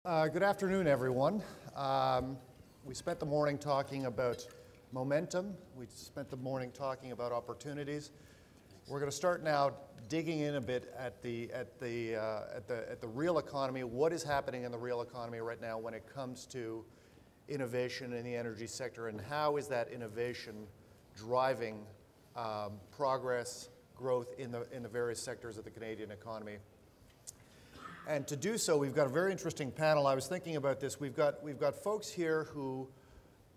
Good afternoon, everyone. We spent the morning talking about momentum. We spent the morning talking about opportunities. We're going to start now digging in a bit at the real economy. What is happening in the real economy right now when it comes to innovation in the energy sector, and how is that innovation driving progress, growth in the various sectors of the Canadian economy? And to do so, we've got a very interesting panel. I was thinking about this. We've got folks here who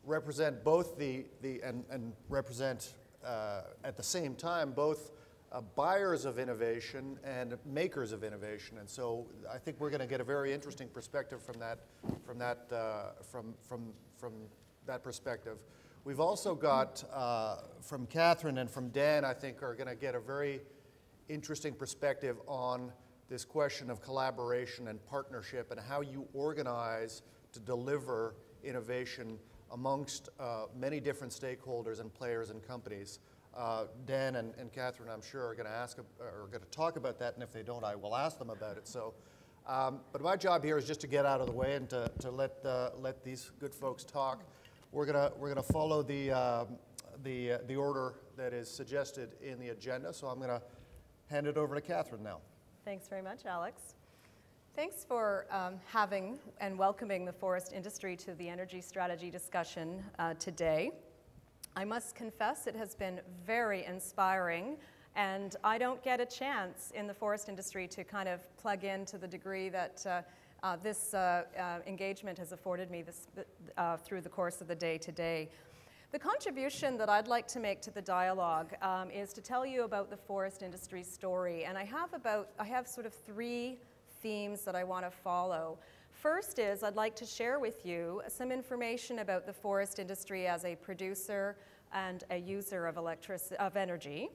represent both and represent at the same time both buyers of innovation and makers of innovation. And so I think we're going to get a very interesting perspective from that perspective. We've also got from Catherine and from Dan, I think, are going to get a very interesting perspective on this question of collaboration and partnership and how you organize to deliver innovation amongst many different stakeholders and players and companies. Dan and Catherine, I'm sure, are going to talk about that, and if they don't, I will ask them about it. So, but my job here is just to get out of the way and to let these good folks talk. We're gonna follow the order that is suggested in the agenda. So I'm going to hand it over to Catherine now. Thanks very much, Alex. Thanks for having and welcoming the forest industry to the energy strategy discussion today. I must confess it has been very inspiring, and I don't get a chance in the forest industry to kind of plug in to the degree that this engagement has afforded me through the course of the day today. The contribution that I'd like to make to the dialogue is to tell you about the forest industry story, and I have sort of three themes that I want to follow. First is I'd like to share with you some information about the forest industry as a producer and a user of energy.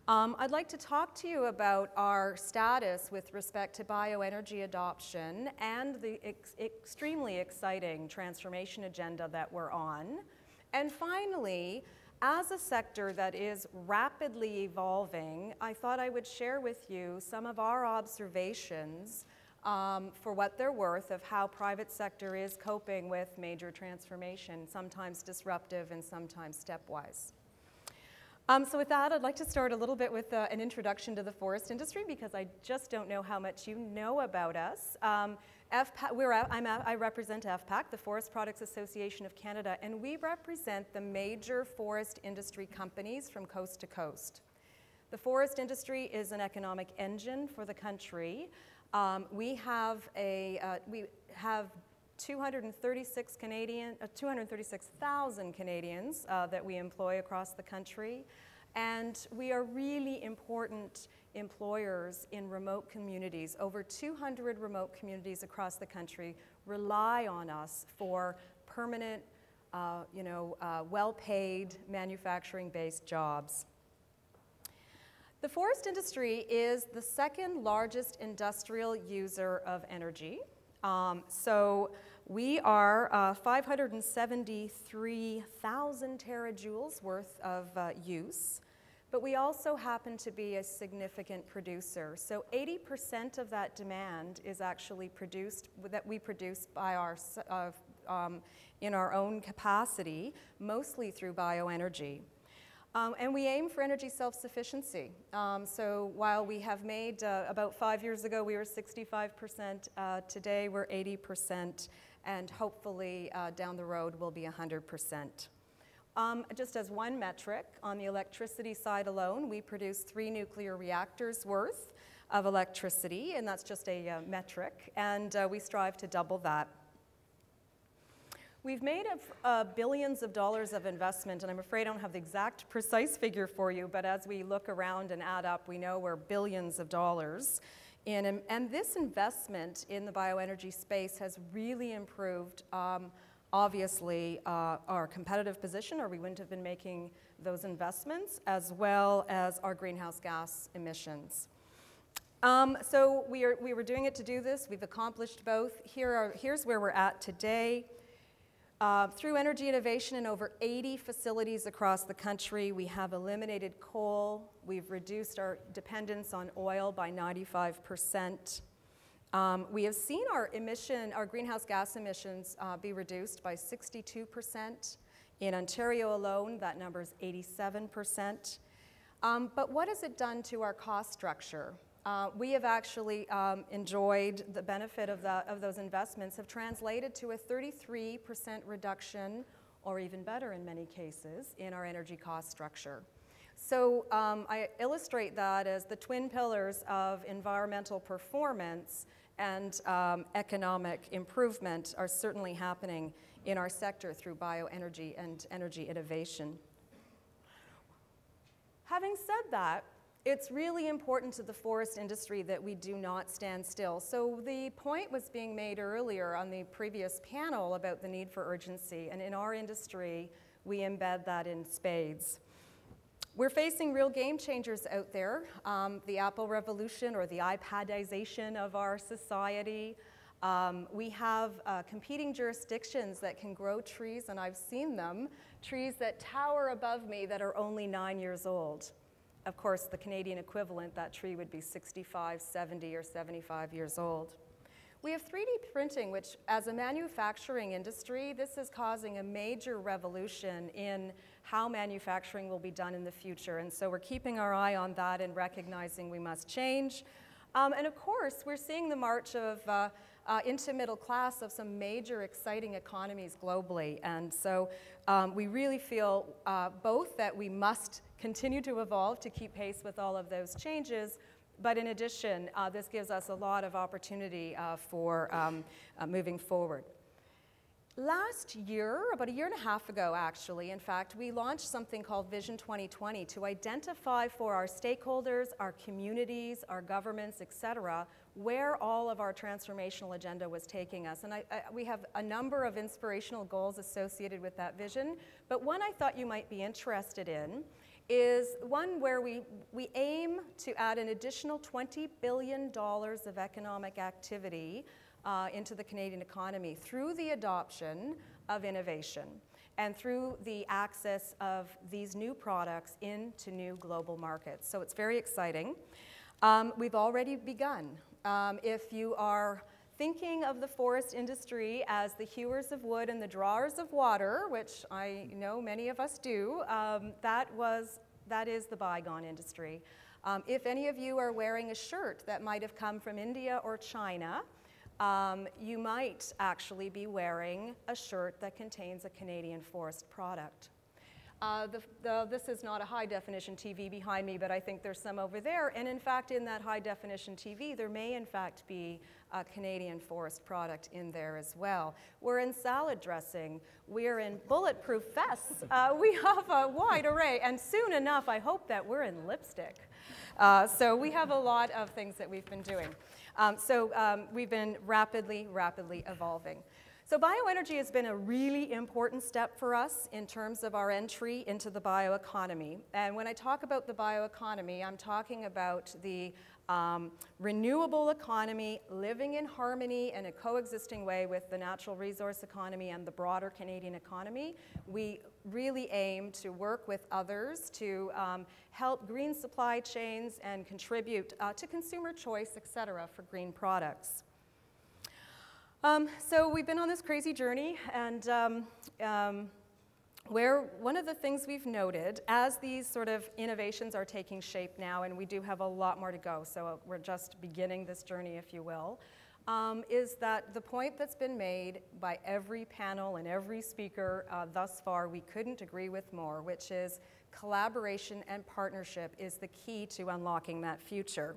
I'd like to talk to you about our status with respect to bioenergy adoption and the extremely exciting transformation agenda that we're on. And finally, as a sector that is rapidly evolving, I thought I would share with you some of our observations for what they're worth of how private sector is coping with major transformation, sometimes disruptive and sometimes stepwise. So with that, I'd like to start a little bit with an introduction to the forest industry, because I just don't know how much you know about us. I represent FPAC, the Forest Products Association of Canada, and we represent the major forest industry companies from coast to coast. The forest industry is an economic engine for the country. We have 236,000 Canadians that we employ across the country, and we are really important employers in remote communities. Over 200 remote communities across the country rely on us for permanent, well-paid, manufacturing-based jobs. The forest industry is the second largest industrial user of energy. So we are 573,000 terajoules worth of use, but we also happen to be a significant producer. So 80% of that demand is actually we produce by in our own capacity, mostly through bioenergy. And we aim for energy self-sufficiency. So while we have made, about 5 years ago, we were 65%, today we're 80%, and hopefully down the road we'll be 100%. Just as one metric, on the electricity side alone, we produce 3 nuclear reactors worth of electricity, and that's just a metric, and we strive to double that. We've made billions of dollars of investment, and I'm afraid I don't have the exact precise figure for you, but as we look around and add up, we know we're billions of dollars in, and this investment in the bioenergy space has really improved, obviously, our competitive position, or we wouldn't have been making those investments, as well as our greenhouse gas emissions. So we were doing it to do this. We've accomplished both. Here's where we're at today. Through energy innovation in over 80 facilities across the country, we have eliminated coal. We've reduced our dependence on oil by 95%. We have seen our greenhouse gas emissions be reduced by 62%. In Ontario alone, that number is 87%. But what has it done to our cost structure? We have actually enjoyed the benefit of those investments have translated to a 33% reduction, or even better in many cases, in our energy cost structure. So I illustrate that as the twin pillars of environmental performance and economic improvement are certainly happening in our sector through bioenergy and energy innovation. Having said that, it's really important to the forest industry that we do not stand still. So the point was being made earlier on the previous panel about the need for urgency, and in our industry, we embed that in spades. We're facing real game changers out there, the Apple revolution or the iPadization of our society. We have competing jurisdictions that can grow trees, and I've seen them, trees that tower above me that are only 9 years old. Of course, the Canadian equivalent, that tree would be 65, 70, or 75 years old. We have 3D printing, which as a manufacturing industry, this is causing a major revolution in how manufacturing will be done in the future. And so we're keeping our eye on that and recognizing we must change. And of course, we're seeing the march of into middle class of some major exciting economies globally. And so we really feel both that we must continue to evolve to keep pace with all of those changes, but in addition, this gives us a lot of opportunity for moving forward. Last year, about a year and a half ago actually, in fact, we launched something called Vision 2020 to identify for our stakeholders, our communities, our governments, et cetera, where all of our transformational agenda was taking us. And we have a number of inspirational goals associated with that vision, but one I thought you might be interested in is one where we aim to add an additional $20 billion of economic activity into the Canadian economy through the adoption of innovation and through the access of these new products into new global markets. So it's very exciting. We've already begun. If you are thinking of the forest industry as the hewers of wood and the drawers of water, which I know many of us do, that is the bygone industry. If any of you are wearing a shirt that might have come from India or China, you might actually be wearing a shirt that contains a Canadian forest product. This is not a high-definition TV behind me, but I think there's some over there. And in fact, in that high-definition TV, there may in fact be a Canadian forest product in there as well. We're in salad dressing. We're in bulletproof vests. We have a wide array. And soon enough, I hope that we're in lipstick. So we have a lot of things that we've been doing. We've been rapidly evolving. So bioenergy has been a really important step for us in terms of our entry into the bioeconomy. And when I talk about the bioeconomy, I'm talking about the renewable economy living in harmony and a coexisting way with the natural resource economy and the broader Canadian economy. We really aim to work with others to help green supply chains and contribute to consumer choice, et cetera, for green products. So we've been on this crazy journey, and where one of the things we've noted as these sort of innovations are taking shape now, and we do have a lot more to go, so we're just beginning this journey, if you will, is that the point that's been made by every panel and every speaker thus far, we couldn't agree with more, which is collaboration and partnership is the key to unlocking that future.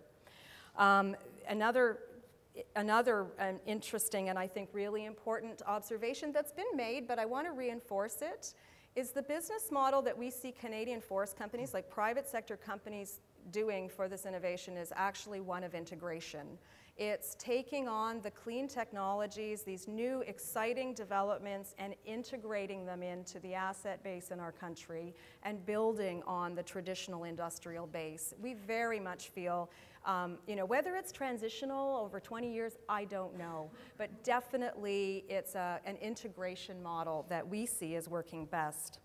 Another interesting and I think really important observation that's been made, but I want to reinforce it, is the business model that we see Canadian forest companies, like private sector companies, doing for this innovation is actually one of integration. It's taking on the clean technologies, these new exciting developments, and integrating them into the asset base in our country and building on the traditional industrial base. We very much feel, whether it's transitional over 20 years, I don't know, but definitely it's an integration model that we see as working best.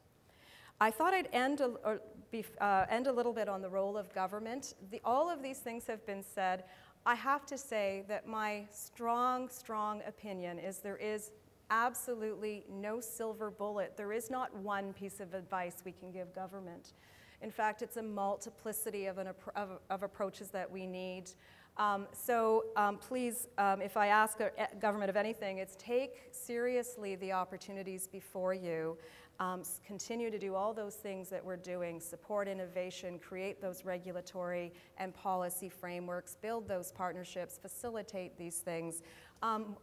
I thought I'd end a little bit on the role of government. All of these things have been said. I have to say that my strong opinion is there is absolutely no silver bullet. There is not one piece of advice we can give government. In fact, it's a multiplicity of approaches that we need. Please, if I ask government of anything, it's take seriously the opportunities before you. Continue to do all those things that we're doing, support innovation, create those regulatory and policy frameworks, build those partnerships, facilitate these things.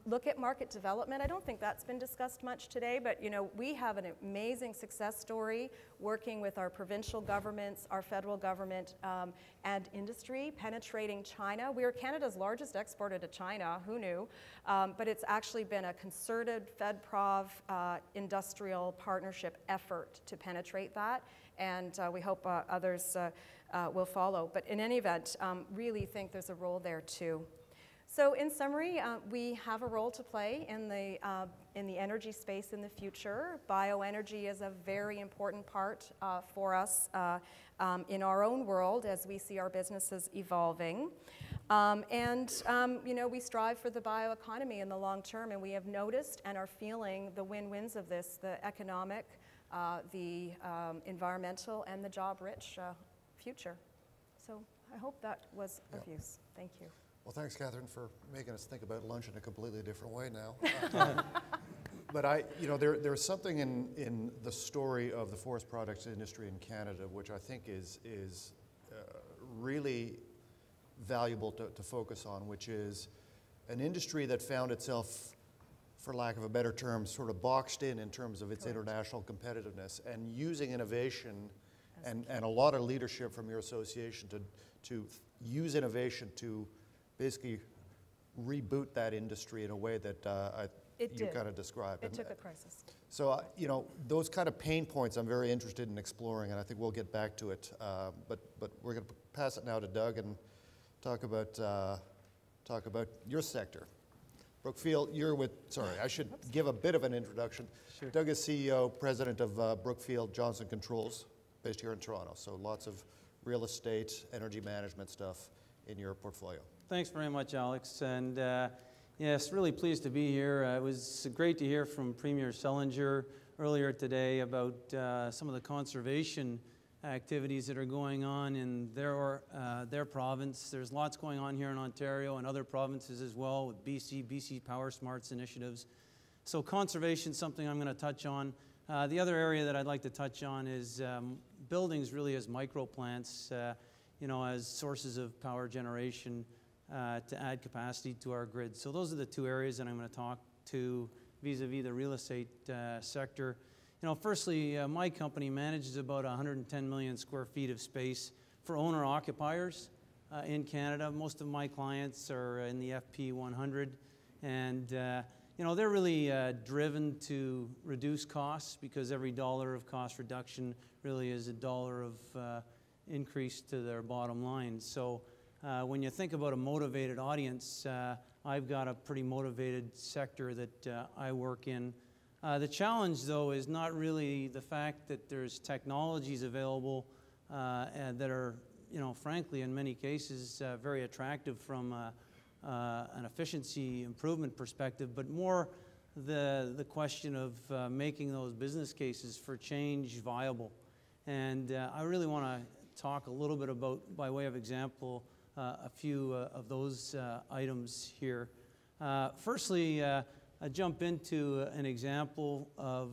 Look at market development. I don't think that's been discussed much today, but you know, we have an amazing success story working with our provincial governments, our federal government, and industry, penetrating China. We are Canada's largest exporter to China, who knew? But it's actually been a concerted Fed-Prov industrial partnership effort to penetrate that, and we hope others will follow. But in any event, really think there's a role there too. So in summary, we have a role to play in the energy space in the future. Bioenergy is a very important part for us in our own world as we see our businesses evolving. You know, we strive for the bioeconomy in the long term, and we have noticed and are feeling the win-wins of this, the economic, the environmental, and the job-rich future. So I hope that was of use. Thank you. Well, thanks, Catherine, for making us think about lunch in a completely different way now. But you know, there's something in the story of the forest products industry in Canada, which I think is really valuable to focus on, which is an industry that found itself, for lack of a better term, sort of boxed in terms of its international competitiveness, and using innovation and a lot of leadership from your association to use innovation to basically reboot that industry in a way that you kind of described. It took a crisis. So, you know, those kind of pain points I'm very interested in exploring, and I think we'll get back to it. But we're going to pass it now to Doug and talk about your sector. Brookfield, I should give a bit of an introduction. Sure. Doug is CEO, president of Brookfield Johnson Controls, based here in Toronto. So lots of real estate, energy management stuff in your portfolio. Thanks very much, Alex. And yes, really pleased to be here. It was great to hear from Premier Sellinger earlier today about some of the conservation activities that are going on in their province. There's lots going on here in Ontario and other provinces as well with BC Power Smarts initiatives. So conservation is something I'm going to touch on. The other area that I'd like to touch on is buildings really as microplants, you know, as sources of power generation to add capacity to our grid. So those are the two areas that I'm going to talk to vis-a-vis the real estate sector. You know, firstly, my company manages about 110 million square feet of space for owner-occupiers in Canada. Most of my clients are in the FP 100, and you know, they're really driven to reduce costs, because every dollar of cost reduction really is a dollar of increase to their bottom line. So when you think about a motivated audience, I've got a pretty motivated sector that I work in. The challenge, though, is not really the fact that there's technologies available that are, you know, frankly, in many cases, very attractive from an efficiency improvement perspective, but more the question of making those business cases for change viable. And I really want to talk a little bit about, by way of example, a few of those items here. Firstly, I jump into an example of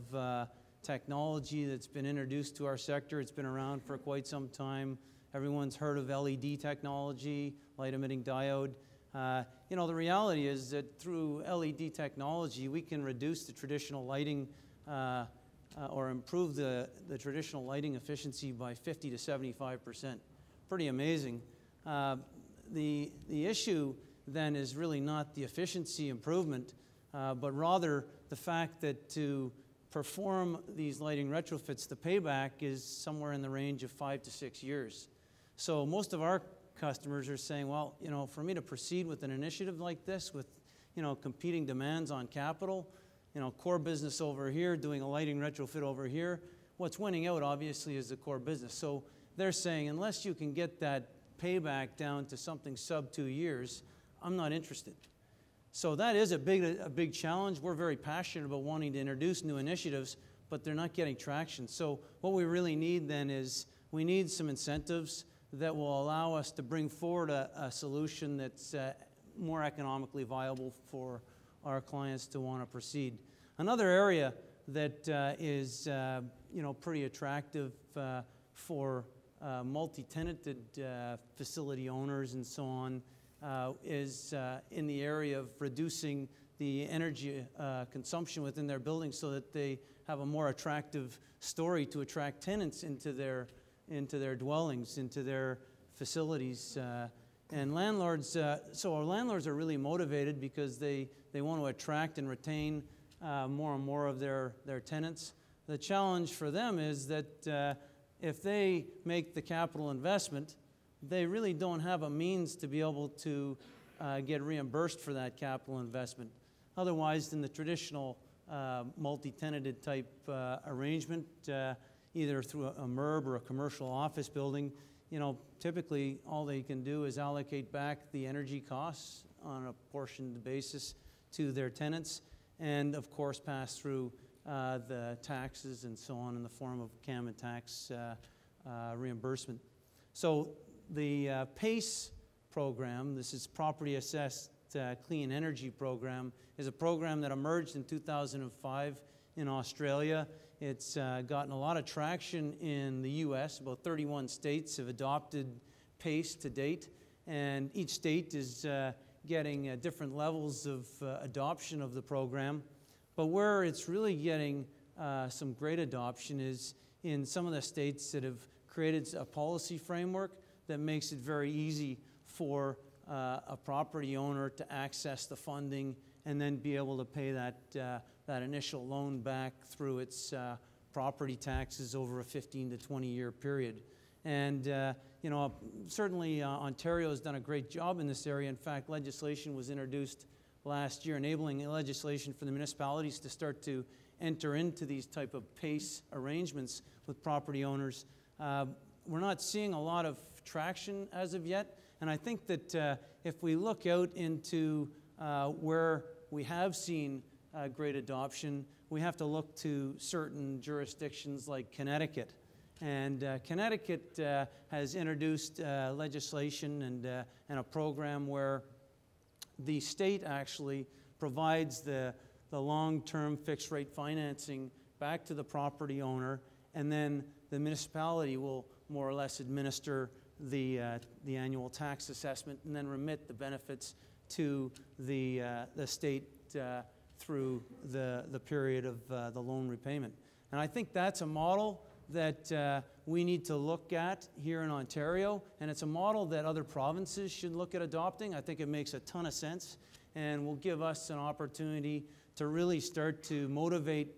technology that's been introduced to our sector. It's been around for quite some time. Everyone's heard of LED technology, light-emitting diode. You know, the reality is that through LED technology, we can reduce the traditional lighting or improve the traditional lighting efficiency by 50 to 75%. Pretty amazing. The issue then is really not the efficiency improvement, but rather the fact that to perform these lighting retrofits, the payback is somewhere in the range of 5 to 6 years. So most of our customers are saying, well, you know, for me to proceed with an initiative like this with, you know, competing demands on capital, you know, core business over here, doing a lighting retrofit over here, what's winning out obviously is the core business. So they're saying, unless you can get that payback down to something sub 2 years, I'm not interested. So that is a big challenge. We're very passionate about wanting to introduce new initiatives, but they're not getting traction. So what we really need then is we need some incentives that will allow us to bring forward a solution that's more economically viable for our clients to want to proceed. Another area that is pretty attractive for multi-tenanted facility owners and so on is in the area of reducing the energy consumption within their buildings so that they have a more attractive story to attract tenants into their dwellings, into their facilities. And landlords, so our landlords are really motivated because they want to attract and retain more and more of their tenants. The challenge for them is that if they make the capital investment, they really don't have a means to be able to get reimbursed for that capital investment. Otherwise, in the traditional multi-tenanted type arrangement, either through a MERB or a commercial office building, typically all they can do is allocate back the energy costs on a portioned basis to their tenants, and of course pass through the taxes and so on in the form of CAM and tax reimbursement. So the PACE program, this is Property Assessed Clean Energy Program, is a program that emerged in 2005 in Australia. It's gotten a lot of traction in the US. About 31 states have adopted PACE to date, and each state is getting different levels of adoption of the program. But where it's really getting some great adoption is in some of the states that have created a policy framework that makes it very easy for a property owner to access the funding and then be able to pay that initial loan back through its property taxes over a 15 to 20 year period. And certainly Ontario has done a great job in this area. In fact, legislation was introduced last year enabling legislation for the municipalities to start to enter into these type of PACE arrangements with property owners. We're not seeing a lot of traction as of yet, and I think that if we look out into where we have seen great adoption, we have to look to certain jurisdictions like Connecticut. And Connecticut has introduced legislation and a program where the state actually provides the long-term fixed rate financing back to the property owner, and then the municipality will more or less administer the annual tax assessment and then remit the benefits to the state through the period of the loan repayment. And I think that's a model that we need to look at here in Ontario, and it's a model that other provinces should look at adopting. I think it makes a ton of sense and will give us an opportunity to really start to motivate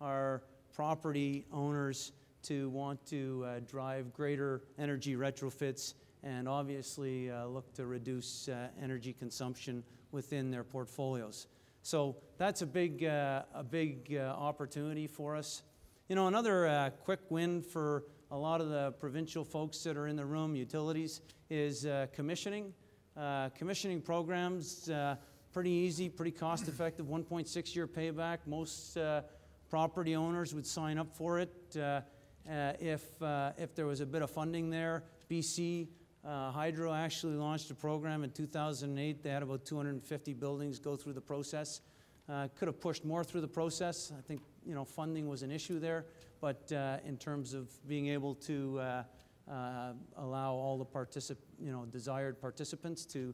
our property owners to want to drive greater energy retrofits and obviously look to reduce energy consumption within their portfolios. So that's a big opportunity for us. Another quick win for a lot of the provincial folks that are in the room, utilities, is commissioning. Commissioning programs, pretty easy, pretty cost effective, 1.6 year payback. Most property owners would sign up for it if there was a bit of funding there. BC Hydro actually launched a program in 2008. They had about 250 buildings go through the process. Could have pushed more through the process. I think funding was an issue there, but in terms of being able to allow all the desired participants to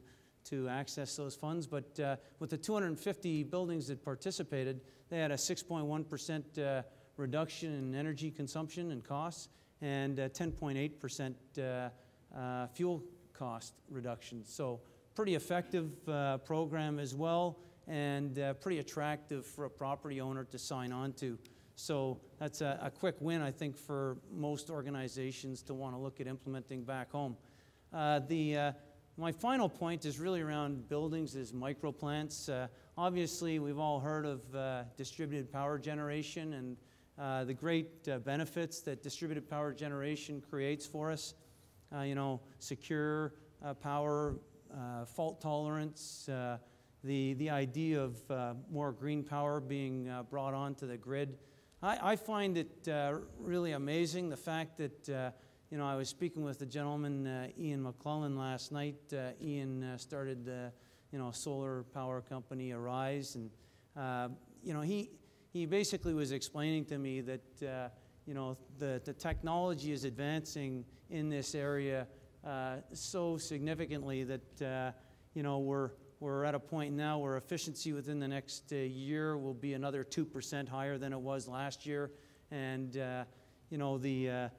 access those funds. But with the 250 buildings that participated, they had a 6.1% reduction in energy consumption and costs, and 10.8% fuel cost reduction. So pretty effective program as well, and pretty attractive for a property owner to sign on to. So that's a quick win, I think, for most organizations to want to look at implementing back home. My final point is really around buildings is microplants. Obviously, we've all heard of distributed power generation and the great benefits that distributed power generation creates for us. Secure power fault tolerance, the idea of more green power being brought onto the grid. I find it really amazing, the fact that, you know, I was speaking with the gentleman, Ian McClellan, last night. Ian started the, you know, solar power company Arise, and, you know, he basically was explaining to me that, you know, the technology is advancing in this area so significantly that, you know, we're at a point now where efficiency within the next year will be another 2% higher than it was last year. And, you know, the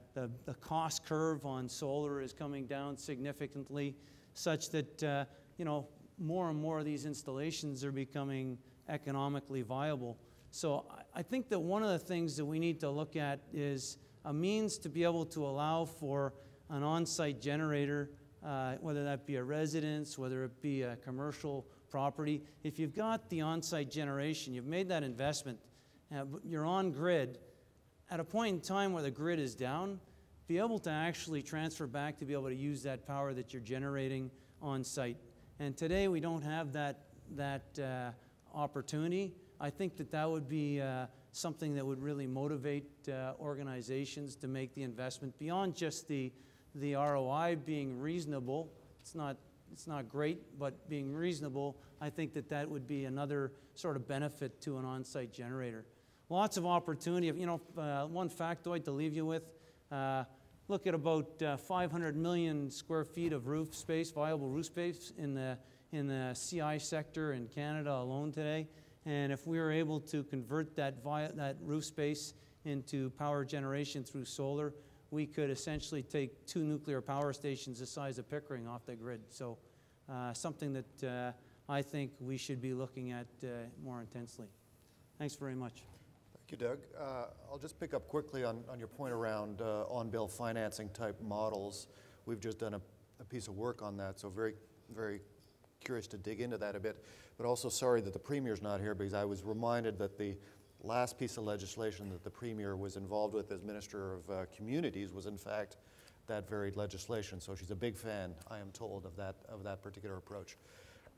cost curve on solar is coming down significantly, such that, you know, more and more of these installations are becoming economically viable. So I think that one of the things that we need to look at is a means to be able to allow for an on-site generator, whether that be a residence, whether it be a commercial property. If you've got the on-site generation, you've made that investment, you're on grid, at a point in time where the grid is down, be able to actually transfer back to be able to use that power that you're generating on site. And today we don't have that opportunity. I think that would be something that would really motivate organizations to make the investment beyond just the ROI being reasonable. It's not great, but being reasonable, I think that would be another sort of benefit to an on-site generator. Lots of opportunity. You know, one factoid to leave you with, look at about 500 million square feet of roof space, viable roof space in the CI sector in Canada alone today. And if we were able to convert that roof space into power generation through solar, we could essentially take 2 nuclear power stations the size of Pickering off the grid. So something that I think we should be looking at more intensely. Thanks very much. Thank you, Doug. I'll just pick up quickly on your point around on-bill financing type models. We've just done a piece of work on that, so very, very curious to dig into that a bit. But also sorry that the Premier's not here, because I was reminded that the last piece of legislation that the Premier was involved with as Minister of Communities was in fact that very legislation. So she's a big fan, I am told, of that particular approach.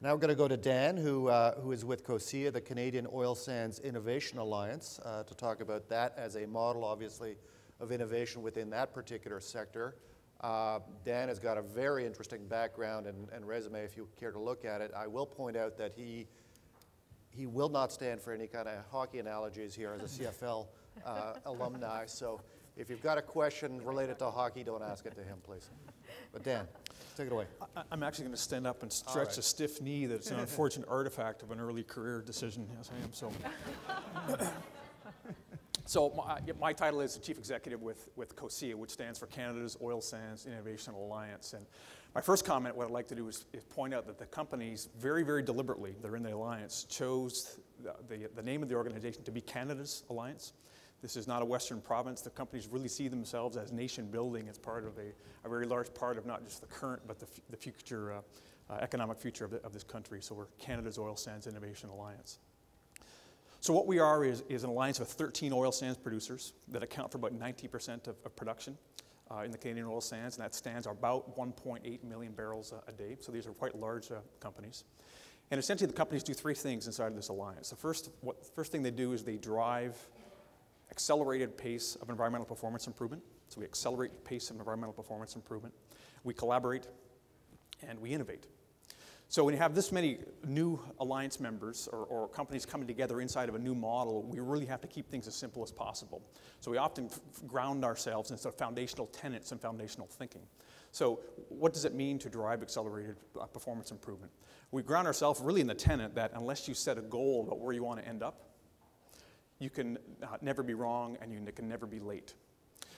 Now we're going to go to Dan, who is with COSIA, the Canadian Oil Sands Innovation Alliance, to talk about that as a model, obviously, of innovation within that particular sector. Dan has got a very interesting background and resume if you care to look at it. I will point out that he will not stand for any kind of hockey analogies here as a CFL alumni. So if you've got a question related to hockey, don't ask it to him, please. But Dan, take it away. I'm actually going to stand up and stretch a stiff knee that's an unfortunate artifact of an early career decision. Yes, I am. So my title is the Chief Executive with COSIA, which stands for Canada's Oil Sands Innovation Alliance. And my first comment, what I'd like to do is point out that the companies very, very deliberately, they're in the alliance, chose the name of the organization to be Canada's Alliance. This is not a Western province. The companies really see themselves as nation building as part of a very large part of not just the current, but the future, economic future of this country. So we're Canada's Oil Sands Innovation Alliance. So what we are is an alliance of 13 oil sands producers that account for about 90% of production in the Canadian oil sands, and that stands about 1.8 million barrels a day. So these are quite large companies. And essentially the companies do 3 things inside of this alliance. The first thing they do is they drive accelerated pace of environmental performance improvement. So we accelerate the pace of environmental performance improvement. We collaborate and we innovate. So when you have this many new alliance members or companies coming together inside of a new model, we really have to keep things as simple as possible. So we often ground ourselves in sort of foundational tenets and foundational thinking. So what does it mean to drive accelerated performance improvement? We ground ourselves really in the tenet that unless you set a goal about where you want to end up, you can never be wrong and you can never be late.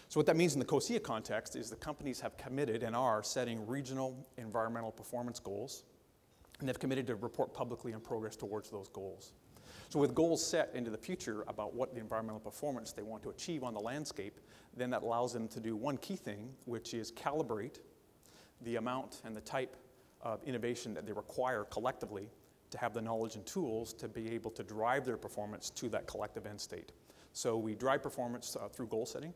So what that means in the COSIA context is the companies have committed and are setting regional environmental performance goals, and they've committed to report publicly on progress towards those goals. So with goals set into the future about what the environmental performance they want to achieve on the landscape, then that allows them to do one key thing, which is calibrate the amount and the type of innovation that they require collectively to have the knowledge and tools to be able to drive their performance to that collective end state. So we drive performance through goal setting.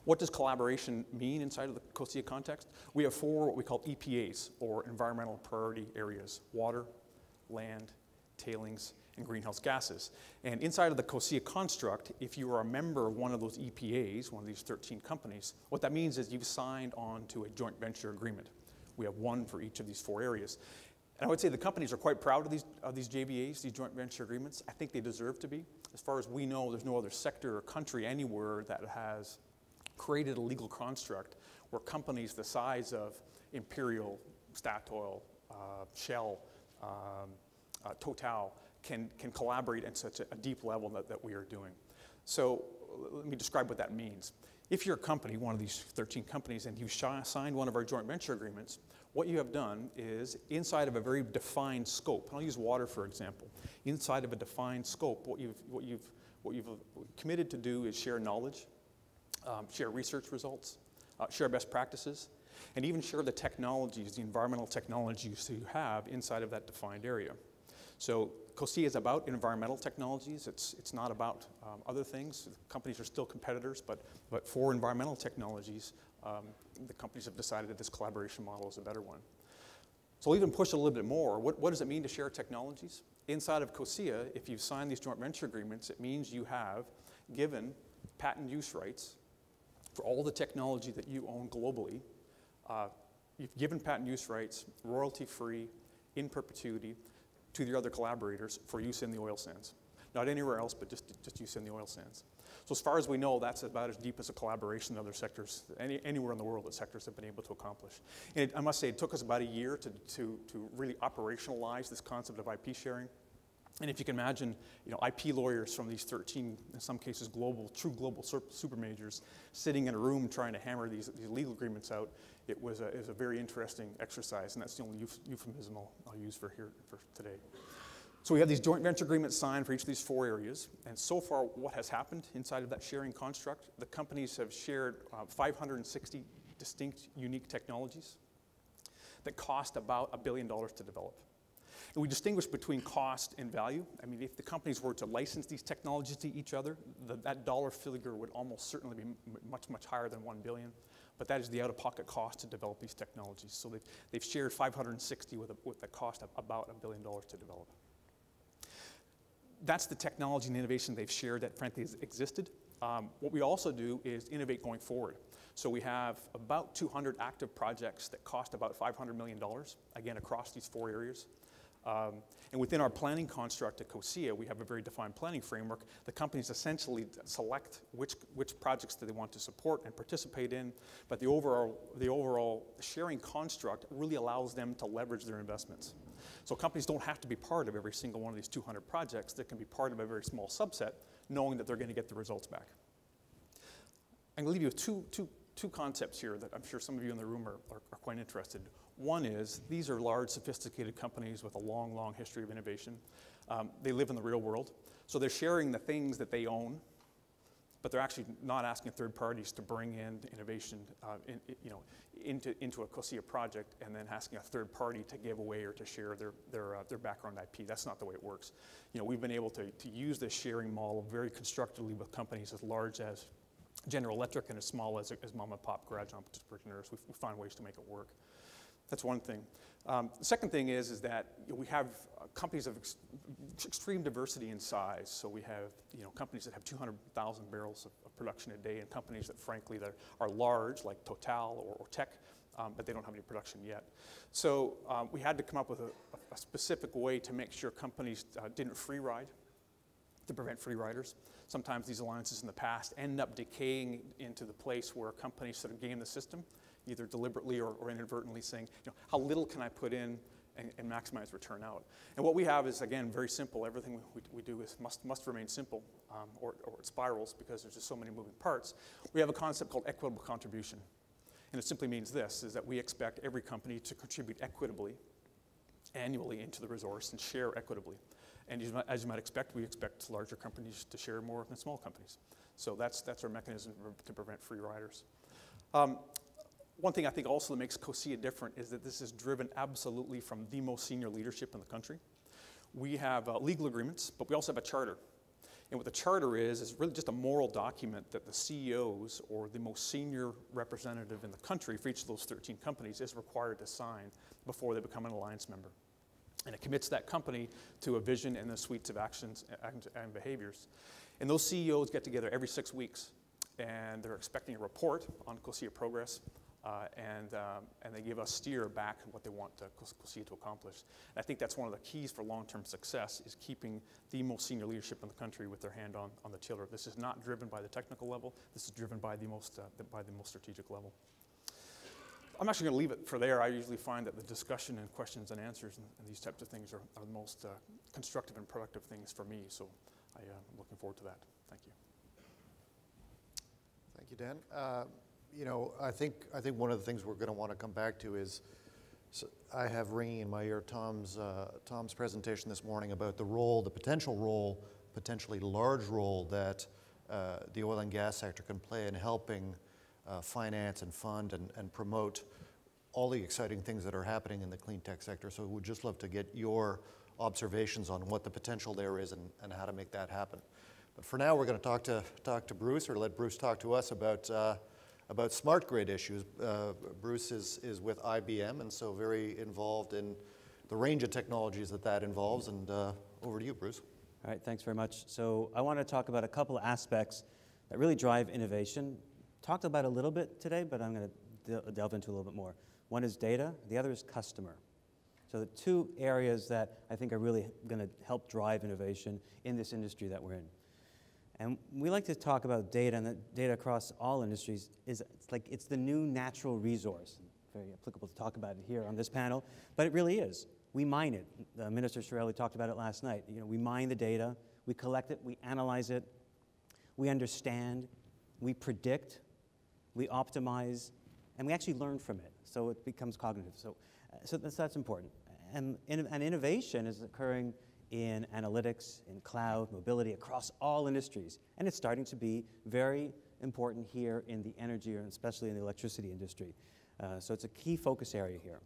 What does collaboration mean inside of the COSIA context? We have 4 what we call EPAs, or environmental priority areas: water, land, tailings, and greenhouse gases. And inside of the COSIA construct, if you are a member of one of those EPAs, one of these 13 companies, what that means is you've signed on to a joint venture agreement. We have one for each of these 4 areas. And I would say the companies are quite proud of these JVAs, these joint venture agreements. I think they deserve to be. As far as we know, there's no other sector or country anywhere that has created a legal construct where companies the size of Imperial, Statoil, Shell, Total can collaborate at such a deep level that we are doing. So let me describe what that means. If you're a company, one of these 13 companies, and you signed one of our joint venture agreements, what you have done is, inside of a very defined scope, and I'll use water for example, inside of a defined scope, what you've committed to do is share knowledge, share research results, share best practices, and even share the technologies, the environmental technologies that you have inside of that defined area. So COSIA is about environmental technologies. It's not about other things. Companies are still competitors, but for environmental technologies, the companies have decided that this collaboration model is a better one. So we'll even push a little bit more. What does it mean to share technologies? Inside of COSIA, if you've signed these joint venture agreements, it means you have given patent use rights for all the technology that you own globally. You've given patent use rights, royalty-free, in perpetuity, to the other collaborators for use in the oil sands. Not anywhere else, but just use in the oil sands. So as far as we know, that's about as deep as a collaboration in other sectors, anywhere in the world that sectors have been able to accomplish. And I must say, it took us about a year to really operationalize this concept of IP sharing. And if you can imagine, IP lawyers from these 13, in some cases true global super majors, sitting in a room trying to hammer these legal agreements out, it was a very interesting exercise, and that's the only euphemism I'll use for today. So we have these joint venture agreements signed for each of these 4 areas, and so far what has happened inside of that sharing construct, the companies have shared 560 distinct, unique technologies that cost about $1 billion to develop. And we distinguish between cost and value. I mean, if the companies were to license these technologies to each other, that dollar figure would almost certainly be much, much higher than $1 billion. But that is the out-of-pocket cost to develop these technologies. So they've shared 560 with a cost of about $1 billion to develop. That's the technology and innovation they've shared that frankly has existed. What we also do is innovate going forward. So we have about 200 active projects that cost about $500 million, again, across these 4 areas. And within our planning construct at COSIA, we have a very defined planning framework. The companies essentially select which projects do they want to support and participate in, but the overall sharing construct really allows them to leverage their investments. So companies don't have to be part of every single one of these 200 projects. They can be part of a very small subset, knowing that they're going to get the results back. I'm going to leave you with two concepts here that I'm sure some of you in the room are quite interested in. One is, these are large, sophisticated companies with a long, long history of innovation. They live in the real world. So they're sharing the things that they own, but they're actually not asking third parties to bring in innovation into a COSIA project and then asking a third party to give away or to share their background IP. That's not the way it works. We've been able to use this sharing model very constructively with companies as large as General Electric and as small as mom and pop garage entrepreneurs. We find ways to make it work. That's one thing. The second thing is that we have companies of extreme diversity in size. So we have companies that have 200,000 barrels of production a day, and companies that frankly that are large, like Total or Tech, but they don't have any production yet. So we had to come up with a specific way to make sure companies didn't free ride, to prevent free riders. Sometimes these alliances in the past end up decaying into the place where companies sort of game the system, either deliberately or inadvertently, saying, how little can I put in and maximize return out? And what we have is, again, very simple. Everything we do is must remain simple, or it spirals because there's just so many moving parts. We have a concept called equitable contribution. And it simply means this, is that we expect every company to contribute equitably annually into the resource and share equitably. And as you might expect, we expect larger companies to share more than small companies. So that's our mechanism to prevent free riders. One thing I think also that makes COSIA different is that this is driven absolutely from the most senior leadership in the country. We have legal agreements, but we also have a charter. And what the charter is really just a moral document that the CEOs or the most senior representative in the country for each of those 13 companies is required to sign before they become an alliance member. And it commits that company to a vision and a suite of actions and behaviors. And those CEOs get together every 6 weeks, and they're expecting a report on COSIA progress, and they give us steer back what they want COSIA to accomplish. And I think that's one of the keys for long-term success, is keeping the most senior leadership in the country with their hand on the tiller. This is not driven by the technical level. This is driven by the most strategic level. I'm actually going to leave it for there. I usually find that the discussion and questions and answers and these types of things are the most constructive and productive things for me. So I'm looking forward to that. Thank you. Thank you, Dan. You know, I think one of the things we're going to want to come back to is, I have ringing in my ear Tom's presentation this morning about the role, the potential role, potentially large role that the oil and gas sector can play in helping finance and fund and promote all the exciting things that are happening in the clean tech sector. So we'd just love to get your observations on what the potential there is and how to make that happen. But for now, we're going to talk to Bruce, or let Bruce talk to us about smart grid issues. Bruce is with IBM, and so very involved in the range of technologies that involves. And over to you, Bruce. All right, thanks very much. So I want to talk about a couple of aspects that really drive innovation. Talked about a little bit today, but I'm going to delve into a little bit more. One is data, the other is customer. So the two areas that I think are really going to help drive innovation in this industry that we're in. And we like to talk about data, and that data across all industries it's the new natural resource. Very applicable to talk about it here on this panel, but it really is. We mine it. Minister Shirelli talked about it last night. You know, we mine the data, we collect it, we analyze it, we understand, we predict, we optimize, and we actually learn from it. So it becomes cognitive. So that's important. And innovation is occurring in analytics, in cloud, mobility, across all industries. And it's starting to be very important here in the energy, and especially in the electricity industry. So it's a key focus area here.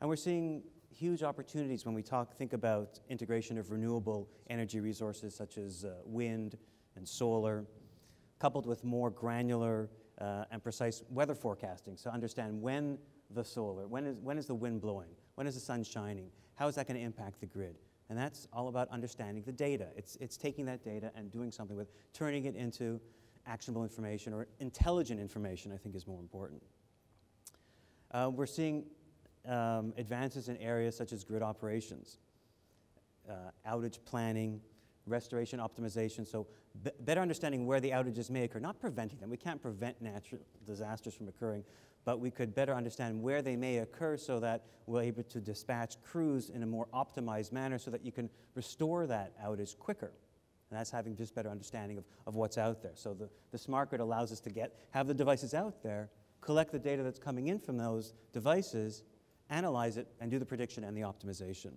And we're seeing huge opportunities when we think about integration of renewable energy resources such as wind and solar, coupled with more granular and precise weather forecasting. So understand when the solar, when is the wind blowing, when is the sun shining, how is that going to impact the grid? And that's all about understanding the data. It's taking that data and doing something with, turning it into actionable information, or intelligent information, I think is more important. We're seeing advances in areas such as grid operations, outage planning, restoration optimization, so better understanding where the outages may occur, not preventing them. We can't prevent natural disasters from occurring, but we could better understand where they may occur so that we're able to dispatch crews in a more optimized manner so that you can restore that outage quicker. And that's having just better understanding of what's out there. So the smart grid allows us to have the devices out there, collect the data that's coming in from those devices, analyze it, and do the prediction and the optimization.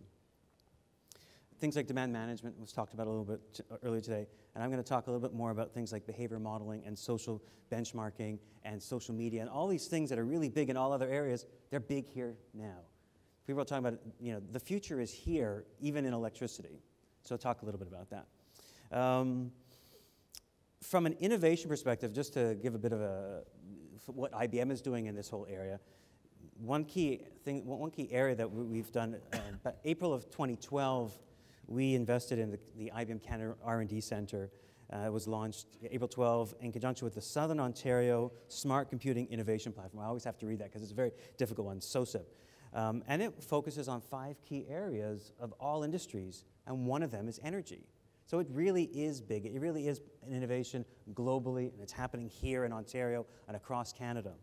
Things like demand management was talked about a little bit earlier today, and I'm going to talk a little bit more about things like behavior modeling and social benchmarking and social media, and all these things that are really big in all other areas. They're big here now. People are talking about, you know, the future is here, even in electricity. So I'll talk a little bit about that. From an innovation perspective, just to give a bit of what IBM is doing in this whole area, one key area that we've done, April of 2012, we invested in the IBM Canada R&D Center. It was launched April 12 in conjunction with the Southern Ontario Smart Computing Innovation Platform. I always have to read that because it's a very difficult one, SOCIP. And it focuses on 5 key areas of all industries, and one of them is energy. So it really is big. It really is an innovation globally, and it's happening here in Ontario and across Canada.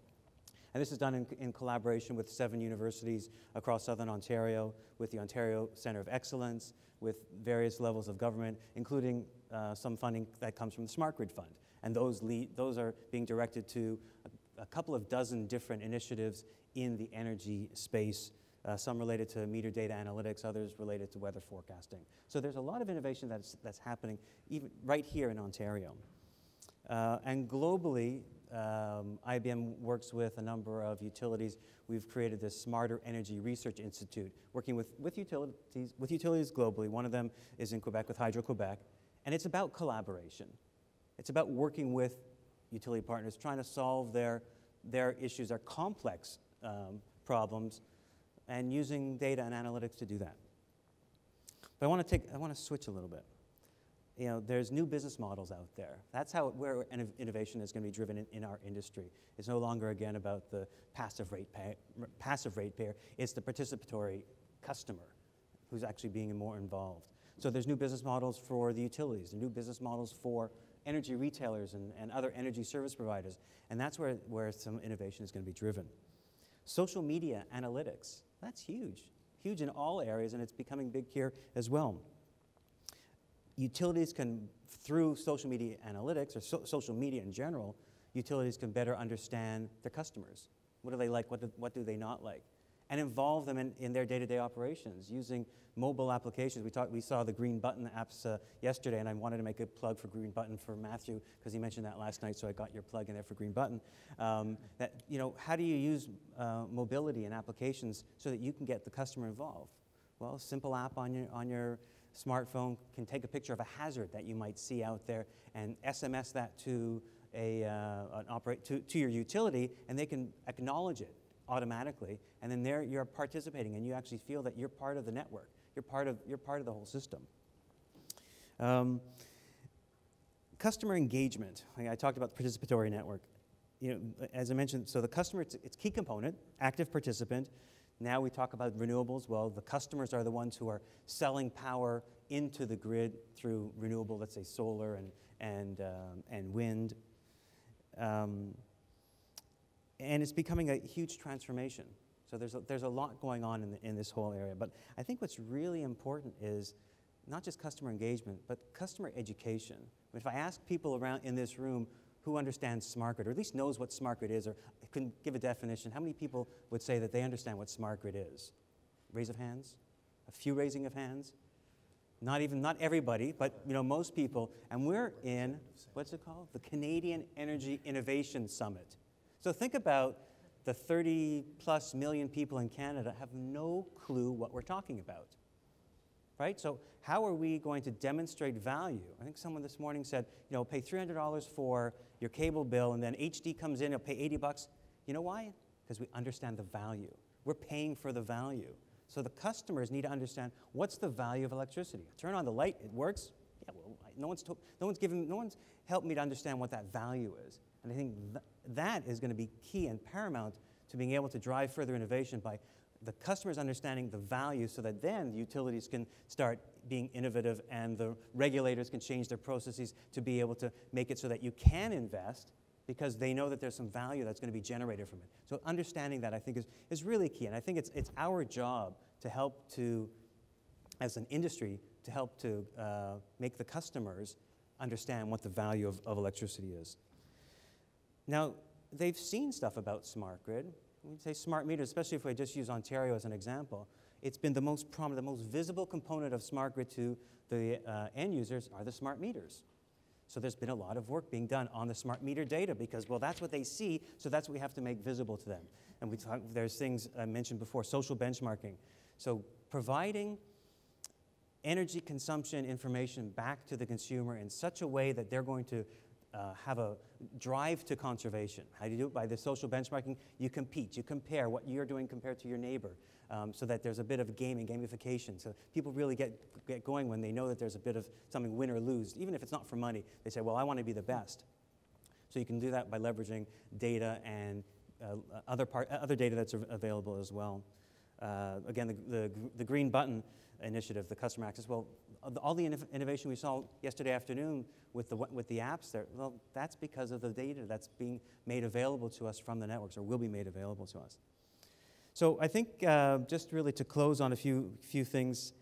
And this is done in collaboration with 7 universities across Southern Ontario, with the Ontario Centre of Excellence, with various levels of government, including some funding that comes from the Smart Grid Fund. And those are being directed to a couple of dozen different initiatives in the energy space, some related to meter data analytics, others related to weather forecasting. So there's a lot of innovation that's happening even right here in Ontario. And globally, IBM works with a number of utilities. We've created this Smarter Energy Research Institute, working with utilities globally. One of them is in Quebec with Hydro-Quebec, And it's about collaboration. It's about working with utility partners, trying to solve their issues, their complex problems, and using data and analytics to do that. But I want to switch a little bit. You know, there's new business models out there. That's where innovation is going to be driven in our industry. It's no longer, again, about the passive rate payer. It's the participatory customer who's actually being more involved. So there's new business models for the utilities, the new business models for energy retailers and other energy service providers. And that's where some innovation is going to be driven. Social media analytics, that's huge. Huge in all areas, and it's becoming big here as well. Utilities can, through social media analytics, or social media in general, utilities can better understand their customers. What do they like? What do they not like? And involve them in their day-to-day operations using mobile applications. We saw the Green Button apps yesterday, and I wanted to make a plug for Green Button for Matthew because he mentioned that last night, so I got your plug in there for Green Button. That, you know, how do you use mobility and applications so that you can get the customer involved? Well, a simple app on your smartphone can take a picture of a hazard that you might see out there and SMS that to to your utility, and they can acknowledge it automatically, and then there you're participating, and you actually feel that you're part of the network. You're part of the whole system. Customer engagement. I talked about the participatory network. You know, as I mentioned, so the customer, it's key component, active participant. Now we talk about renewables. Well, the customers are the ones who are selling power into the grid through renewable, let's say solar and wind. And it's becoming a huge transformation. So there's a lot going on in this whole area. But I think what's really important is not just customer engagement, but customer education. If I ask people around in this room who understands smart grid, or at least knows what smart grid is, or can give a definition, how many people would say that they understand what smart grid is? Raise of hands? A few raising of hands? Not everybody, but you know, most people. And we're in, what's it called? The Canadian Energy Innovation Summit. So think about the 30+ million people in Canada have no clue what we're talking about, right? So how are we going to demonstrate value? I think someone this morning said, you know, pay $300 for your cable bill, and then HD comes in, you'll pay $80. You know why? Because we understand the value. We're paying for the value. So the customers need to understand what's the value of electricity. Turn on the light, it works. Yeah, well, no one's helped me to understand what that value is. And I think that is going to be key and paramount to being able to drive further innovation by the customers understanding the value, so that then the utilities can start being innovative and the regulators can change their processes to be able to make it so that you can invest because they know that there's some value that's going to be generated from it. So understanding that, I think, is really key. And I think it's our job to help to, as an industry, to help to make the customers understand what the value of electricity is. Now, they've seen stuff about smart grid. We'd say smart meters, especially if I just use Ontario as an example. It's been the most prominent, the most visible component of smart grid to the end users are the smart meters. So there's been a lot of work being done on the smart meter data because, well, that's what they see, so that's what we have to make visible to them. And there's things I mentioned before, social benchmarking. So providing energy consumption information back to the consumer in such a way that they're going to have a drive to conservation. How do you do it? By the social benchmarking, you compete, you compare what you're doing compared to your neighbor, so that there's a bit of gamification. So people really get going when they know that there's a bit of something win or lose. Even if it's not for money, they say, well, I want to be the best. So you can do that by leveraging data and other data that's available as well. Again, the Green Button initiative, the customer access, well, all the innovation we saw yesterday afternoon with the apps there, well, that's because of the data that's being made available to us from the networks, or will be made available to us. So I think just really to close on a few things,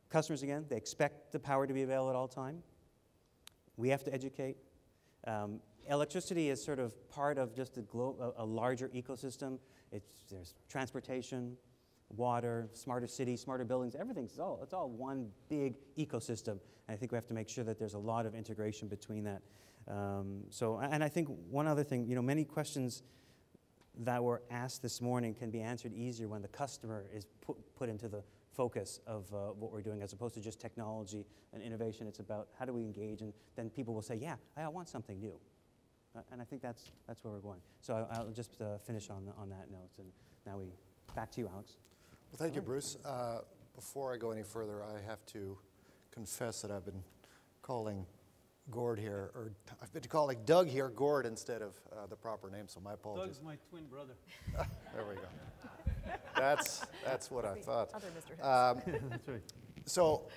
customers, again, they expect the power to be available at all time. We have to educate. Electricity is sort of part of just a larger ecosystem. There's transportation, water, smarter cities, smarter buildings, everything. It's all one big ecosystem. And I think we have to make sure that there's a lot of integration between that. And I think one other thing, you know, many questions that were asked this morning can be answered easier when the customer is put into the focus of what we're doing, as opposed to just technology and innovation. It's about how do we engage, and then people will say, yeah, I want something new. And I think that's where we're going. So I'll just finish on that note, and now back to you, Alex. Well, thank you, Bruce. Before I go any further, I have to confess that I've been calling Gord here, or I've been calling Doug here Gord instead of the proper name, so my apologies. Doug's my twin brother. There we go. That's what I thought. Other Mr. Hicks. That's right. So,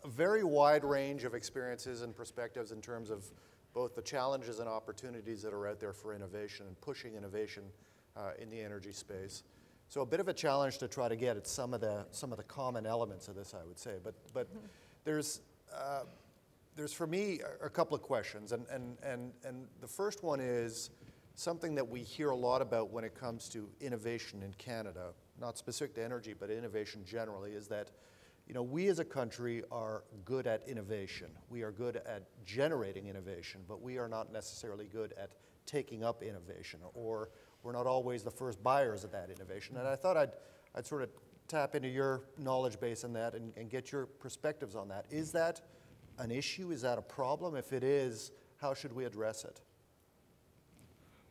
a very wide range of experiences and perspectives in terms of both the challenges and opportunities that are out there for innovation and pushing innovation in the energy space. So a bit of a challenge to try to get at some of the common elements of this, I would say. But there's for me a couple of questions, and the first one is something that we hear a lot about when it comes to innovation in Canada, not specific to energy, but innovation generally, is that we as a country are good at innovation. We are good at generating innovation, but we are not necessarily good at taking up innovation, or we're not always the first buyers of that innovation. And I thought I'd sort of tap into your knowledge base on that and get your perspectives on that. Is that an issue? Is that a problem? If it is, how should we address it?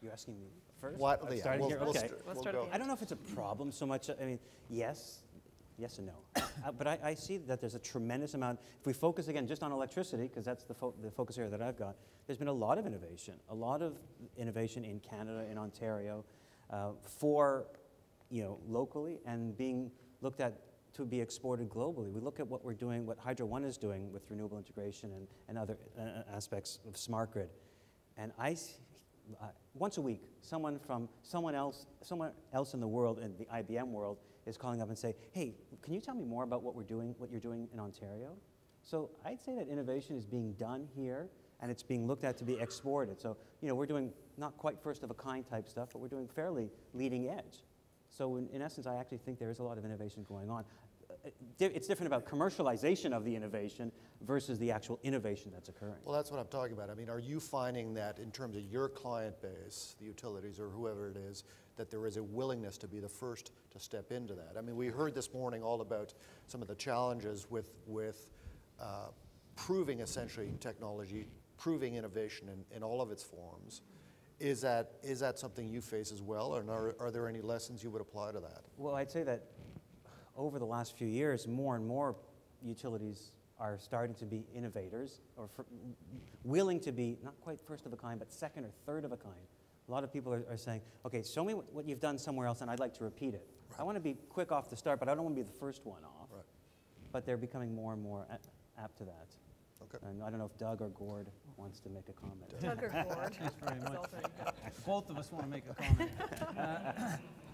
You're asking me first? What? Yeah, Starting here? Okay. We'll start at the I don't know if it's a problem so much. I mean, yes and no. But I see that there's a tremendous amount. If we focus again just on electricity, because that's the focus area that I've got, there's been a lot of innovation in Canada, in Ontario, for locally, and being looked at to be exported globally. We look at what we're doing, what Hydro One is doing with renewable integration and other aspects of smart grid, and once a week, someone else in the world, in the IBM world, is calling up and say, hey, can you tell me more about what you're doing in Ontario? So I'd say that innovation is being done here, and it's being looked at to be exported. So, we're doing not quite first of a kind type stuff, but we're doing fairly leading edge. So in essence, I actually think there is a lot of innovation going on. It's different about commercialization of the innovation versus the actual innovation that's occurring. Well, that's what I'm talking about. I mean, are you finding that in terms of your client base, the utilities or whoever it is, that there is a willingness to be the first to step into that? I mean, we heard this morning all about some of the challenges with proving essentially technology, proving innovation in all of its forms. Is that something you face as well, and are there any lessons you would apply to that? Well, I'd say that over the last few years, more and more utilities are starting to be innovators, or willing to be not quite first of a kind, but second or third of a kind. A lot of people are saying, okay, show me what you've done somewhere else, and I'd like to repeat it. Right. I want to be quick off the start, but I don't want to be the first one off. Right. But they're becoming more and more apt to that. Okay. And I don't know if Doug or Gord wants to make a comment. Doug or Gord. Thanks very much. Both of us want to make a comment.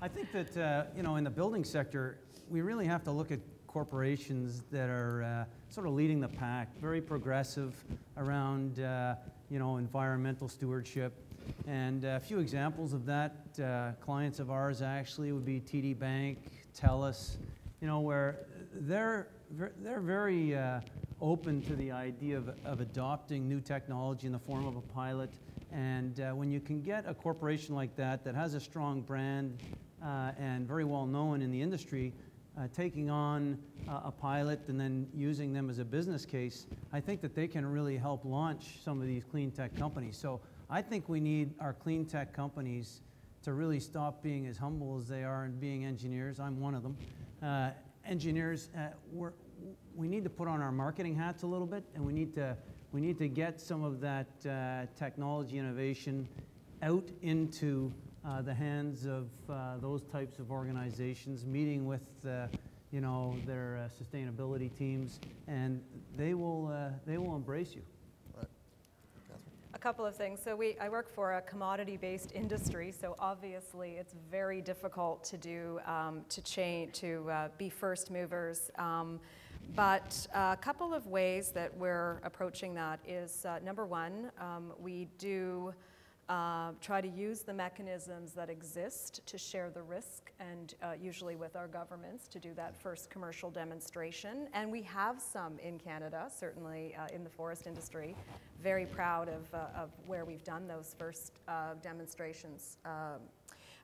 I think that, in the building sector, we really have to look at corporations that are sort of leading the pack, very progressive around, environmental stewardship. And a few examples of that, clients of ours actually would be TD Bank, TELUS, where they're very open to the idea of adopting new technology in the form of a pilot. And when you can get a corporation like that has a strong brand and very well known in the industry, taking on a pilot and then using them as a business case, I think that they can really help launch some of these clean tech companies. So I think we need our clean tech companies to really stop being as humble as they are and being engineers. I'm one of them. Engineers, we need to put on our marketing hats a little bit, and we need to get some of that technology innovation out into the hands of those types of organizations, meeting with their sustainability teams, and they will embrace you. Right. A couple of things. So I work for a commodity-based industry, so obviously it's very difficult to do to be first movers. But a couple of ways that we're approaching that is, number one, we do try to use the mechanisms that exist to share the risk, and usually with our governments to do that first commercial demonstration. And we have some in Canada, certainly in the forest industry. Very proud of where we've done those first demonstrations.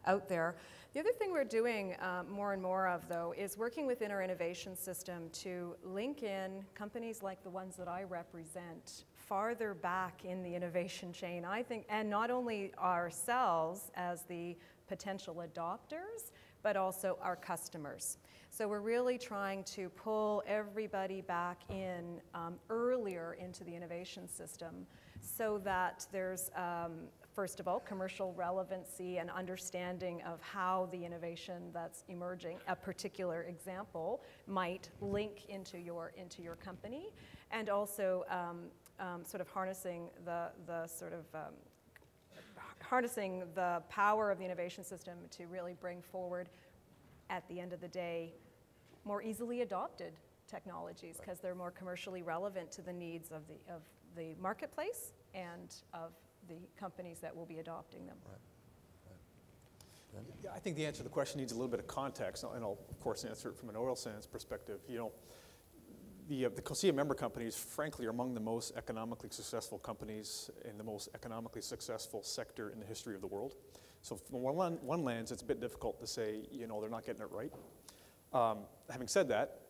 out there. The other thing we're doing more and more of, though, is working within our innovation system to link in companies like the ones that I represent farther back in the innovation chain, I think, and not only ourselves as the potential adopters, but also our customers. So we're really trying to pull everybody back in earlier into the innovation system so that there's, first of all, commercial relevancy and understanding of how the innovation that's emerging, a particular example, might link into your company, and also sort of harnessing harnessing the power of the innovation system to really bring forward, at the end of the day, more easily adopted technologies, because they're more commercially relevant to the needs of the marketplace and of the companies that will be adopting them. Right. Yeah, I think the answer to the question needs a little bit of context, and I'll of course answer it from an oil sands perspective. You know, the COSIA member companies, frankly, are among the most economically successful companies in the most economically successful sector in the history of the world. So from one lens, it's a bit difficult to say, you know, they're not getting it right. Having said that,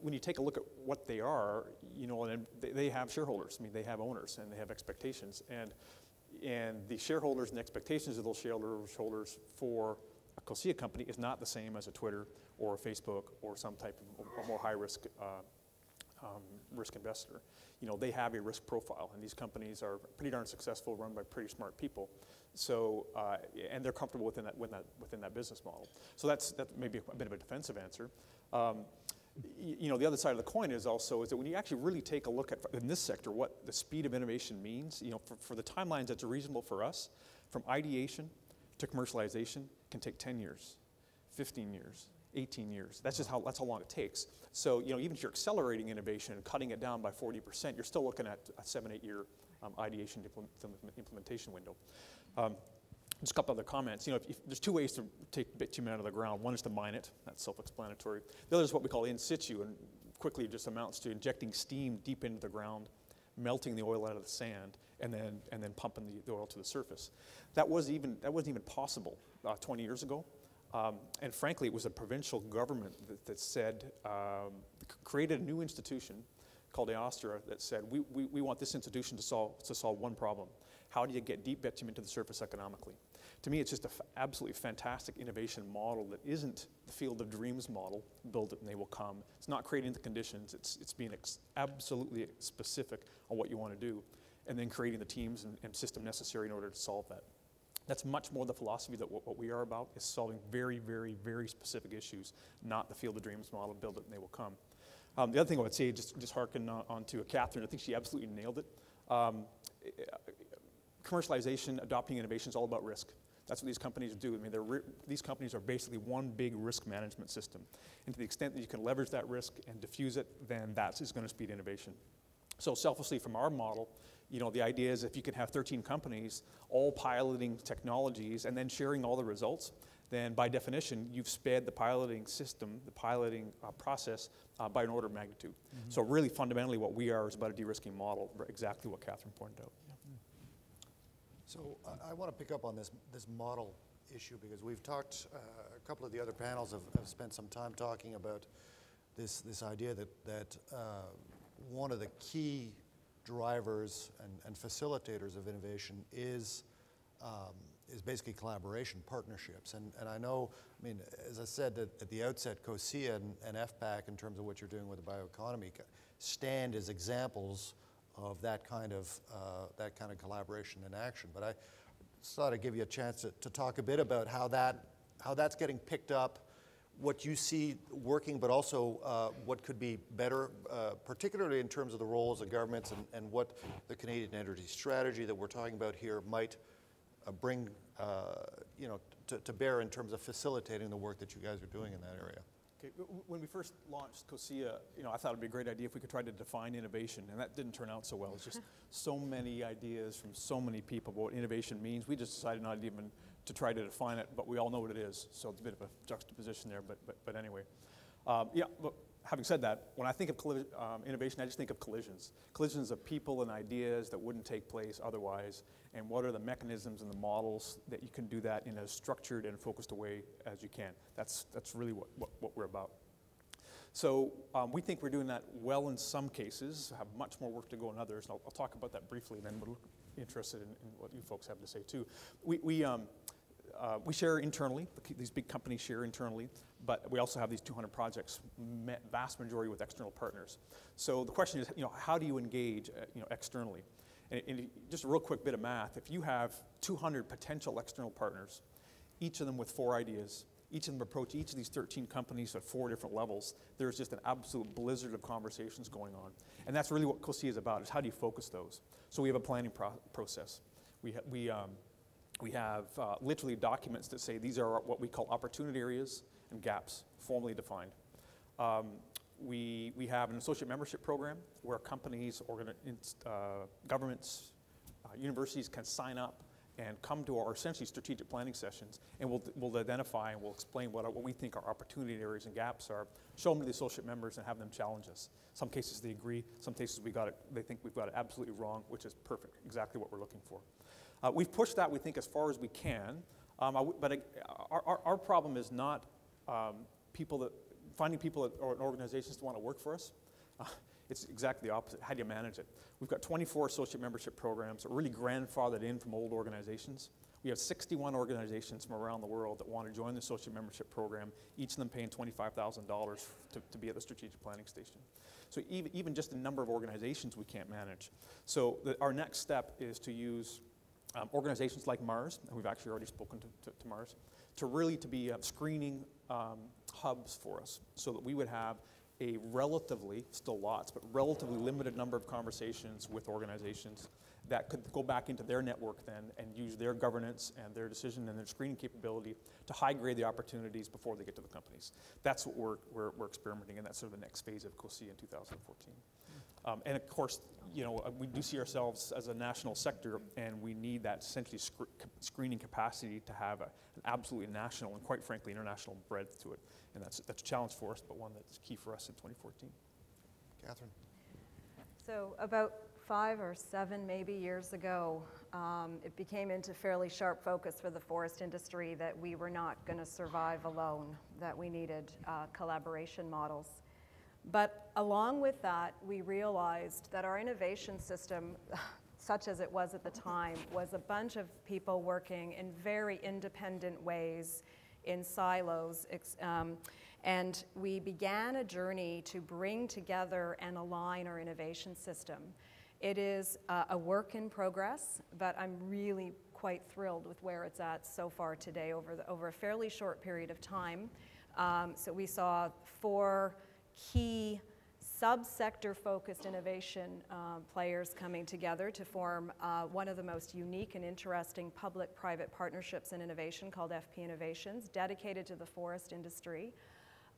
when you take a look at what they are, you know, and they have shareholders. I mean, they have owners and they have expectations, and the shareholders and the expectations of those shareholders for a COSIA company is not the same as a Twitter or a Facebook or some type of more high risk risk investor. You know, they have a risk profile, and these companies are pretty darn successful, run by pretty smart people. So, and they're comfortable within that business model. So that may be a bit of a defensive answer. You know, the other side of the coin is that when you actually really take a look at, in this sector, what the speed of innovation means, you know, for the timelines that's reasonable for us, from ideation to commercialization can take 10 years, 15 years, 18 years. That's just how long it takes. So, you know, even if you're accelerating innovation and cutting it down by 40%, you're still looking at a 7-8 year ideation implementation window. Just a couple other comments. You know, if there's two ways to take bitumen out of the ground. One is to mine it. That's self-explanatory. The other is what we call in situ, and quickly it just amounts to injecting steam deep into the ground, melting the oil out of the sand, and then pumping the oil to the surface. That wasn't even possible 20 years ago. And frankly, it was a provincial government that said, created a new institution called AOSTRA that said, we want this institution to solve one problem. How do you get deep bitumen to the surface economically? To me, it's just an absolutely fantastic innovation model that isn't the field of dreams model, build it and they will come. It's not creating the conditions, it's being absolutely specific on what you want to do, and then creating the teams and system necessary in order to solve that. That's much more the philosophy that what we are about, is solving very, very, very specific issues, not the field of dreams model, build it and they will come. The other thing I would say, just harken on to Catherine, I think she absolutely nailed it. Commercialization, adopting innovation is all about risk. That's what these companies do. I mean, these companies are basically one big risk management system. And to the extent that you can leverage that risk and diffuse it, then that is going to speed innovation. So selfishly from our model, you know, the idea is if you can have 13 companies all piloting technologies and then sharing all the results, then by definition, you've sped the piloting system, the piloting process by an order of magnitude. Mm-hmm. So really fundamentally what we are is about a de-risking model, exactly what Catherine pointed out. So I want to pick up on this model issue, because we've talked, a couple of the other panels have spent some time talking about this idea that one of the key drivers and facilitators of innovation is basically collaboration, partnerships. And I know, I mean, as I said at the outset, COSIA and FPAC, in terms of what you're doing with the bioeconomy, stand as examples of that kind of collaboration in action. But I just thought I'd give you a chance to talk a bit about how that's getting picked up, what you see working, but also what could be better, particularly in terms of the roles of governments and what the Canadian energy strategy that we're talking about here might bring you know, to bear in terms of facilitating the work that you guys are doing in that area. Okay. When we first launched COSIA, you know, I thought it'd be a great idea if we could try to define innovation, and that didn't turn out so well. It's just so many ideas from so many people about what innovation means. We just decided not even to try to define it, but we all know what it is. So it's a bit of a juxtaposition there, but anyway. Yeah, look, having said that, when I think of innovation, I just think of collisions. Collisions of people and ideas that wouldn't take place otherwise, and what are the mechanisms and the models that you can do that in as structured and focused a way as you can. That's really what we're about. So we think we're doing that well in some cases, have much more work to go in others, and I'll talk about that briefly, and then we're interested in what you folks have to say too. We share internally, these big companies share internally, but we also have these 200 projects, vast majority with external partners. So the question is, how do you engage, externally? And just a real quick bit of math, if you have 200 potential external partners, each of them with 4 ideas, each of them approach each of these 13 companies at 4 different levels, there's just an absolute blizzard of conversations going on. And that's really what COSIA is about, is how do you focus those? So we have a planning process. We have literally documents that say these are what we call opportunity areas and gaps, formally defined. We have an associate membership program where companies, governments, universities can sign up and come to our essentially strategic planning sessions, and we'll identify and we'll explain what we think our opportunity areas and gaps are, show them to the associate members and have them challenge us. Some cases they agree, some cases they think we've got it absolutely wrong, which is perfect, exactly what we're looking for. We've pushed that, we think, as far as we can, but our problem is not finding people or organizations to want to work for us. It's exactly the opposite. How do you manage it? We've got 24 associate membership programs that are really grandfathered in from old organizations. We have 61 organizations from around the world that want to join the associate membership program, each of them paying $25,000 to be at the strategic planning station. So even just the number of organizations we can't manage. So our next step is to use organizations like Mars, and we've actually already spoken to Mars, to be screening hubs for us, so that we would have a relatively, still lots, but relatively limited number of conversations with organizations that could go back into their network then and use their governance and their decision and their screening capability to high grade the opportunities before they get to the companies. That's what we're experimenting in. That's sort of the next phase of COSIA in 2014. And of course, we do see ourselves as a national sector, and we need that essentially screening capacity to have an absolutely national and, quite frankly, international breadth to it. And that's a challenge for us, but one that's key for us in 2014. Catherine. So about 5 or 7 maybe years ago, it became into fairly sharp focus for the forest industry that we were not going to survive alone, that we needed collaboration models. But along with that, we realized that our innovation system, such as it was at the time, was a bunch of people working in very independent ways in silos, and we began a journey to bring together and align our innovation system. It is a work in progress, but I'm really quite thrilled with where it's at so far today over a fairly short period of time. So we saw 4 key subsector focused innovation players coming together to form one of the most unique and interesting public-private partnerships in innovation called FP Innovations, dedicated to the forest industry.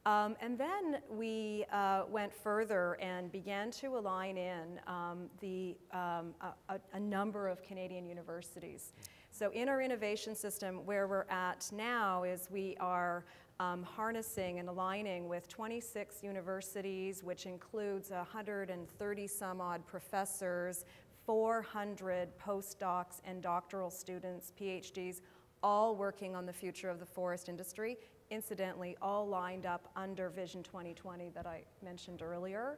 And then we went further and began to align in a number of Canadian universities. So in our innovation system, where we're at now is we are harnessing and aligning with 26 universities, which includes 130 some odd professors, 400 postdocs and doctoral students, PhDs, all working on the future of the forest industry. Incidentally, all lined up under Vision 2020 that I mentioned earlier.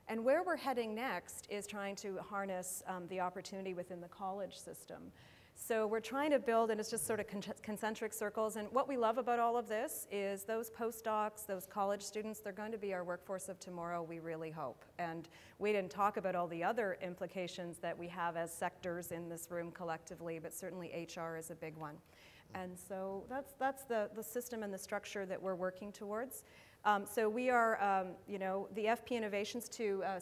And where we're heading next is trying to harness the opportunity within the college system. So we're trying to build, and it's just sort of concentric circles, and what we love about all of this is those postdocs, those college students, they're going to be our workforce of tomorrow, we really hope. And we didn't talk about all the other implications that we have as sectors in this room collectively, but certainly HR is a big one. And so that's the system and the structure that we're working towards. So we are, the FP Innovations,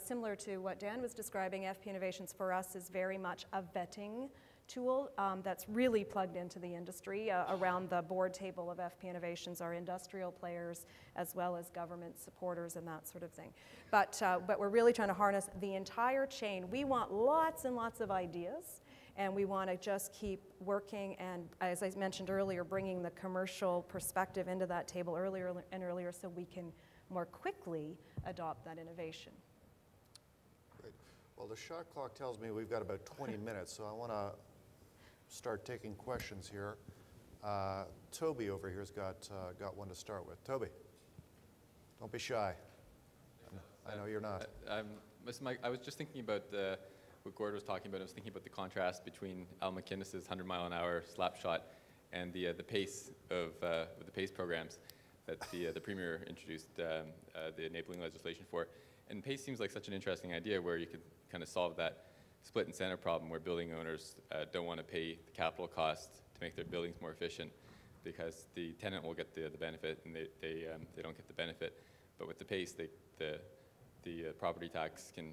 similar to what Dan was describing, FP Innovations for us is very much a vetting tool that's really plugged into the industry. Around the board table of FP Innovations are industrial players as well as government supporters and that sort of thing. But we're really trying to harness the entire chain. We want lots and lots of ideas, and we want to just keep working and, as I mentioned earlier, bringing the commercial perspective into that table earlier so we can more quickly adopt that innovation. Great. Well, the shot clock tells me we've got about 20 minutes, so I want to start taking questions here. Toby over here's got one to start with. Toby, don't be shy. I know you're not. I was just thinking about what Gord was talking about. I was thinking about the contrast between Al McInnes's 100-mile-an-hour slap shot and the pace of the pace programs that the Premier introduced the enabling legislation for. And pace seems like such an interesting idea where you could kind of solve that split incentive problem where building owners don't want to pay the capital cost to make their buildings more efficient because the tenant will get the benefit and they don't get the benefit. But with the pace, the property tax can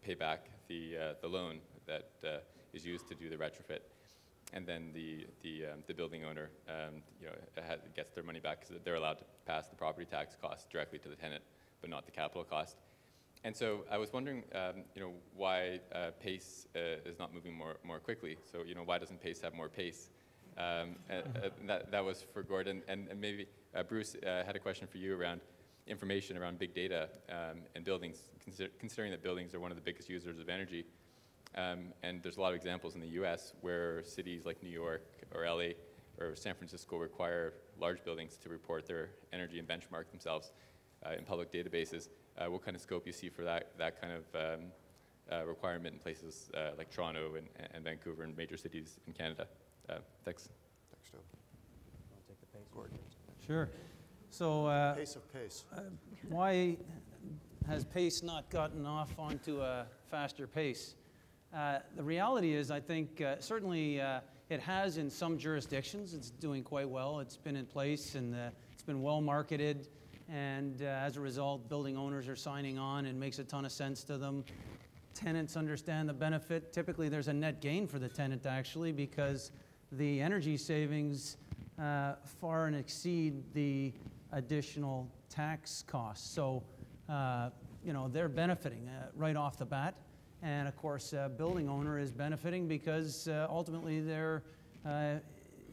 pay back the loan that is used to do the retrofit, and then the building owner gets their money back because they're allowed to pass the property tax cost directly to the tenant, but not the capital cost. And so I was wondering, why pace is not moving more quickly. So why doesn't pace have more pace? That was for Gordon, and maybe Bruce had a question for you around information around big data and buildings, considering that buildings are one of the biggest users of energy. And there's a lot of examples in the US where cities like New York or LA or San Francisco require large buildings to report their energy and benchmark themselves in public databases. What kind of scope you see for that kind of requirement in places like Toronto and Vancouver and major cities in Canada? Thanks. Thanks, Toby. Want to take the pace? Gordon. Sure. So Pace of pace. why has pace not gotten off onto a faster pace? The reality is, I think, certainly it has in some jurisdictions. It's doing quite well. It's been in place and it's been well marketed. And as a result, building owners are signing on and it makes a ton of sense to them. Tenants understand the benefit. Typically, there's a net gain for the tenant, actually, because the energy savings far and exceed the additional tax costs. So, they're benefiting right off the bat. And of course, building owner is benefiting because ultimately they're,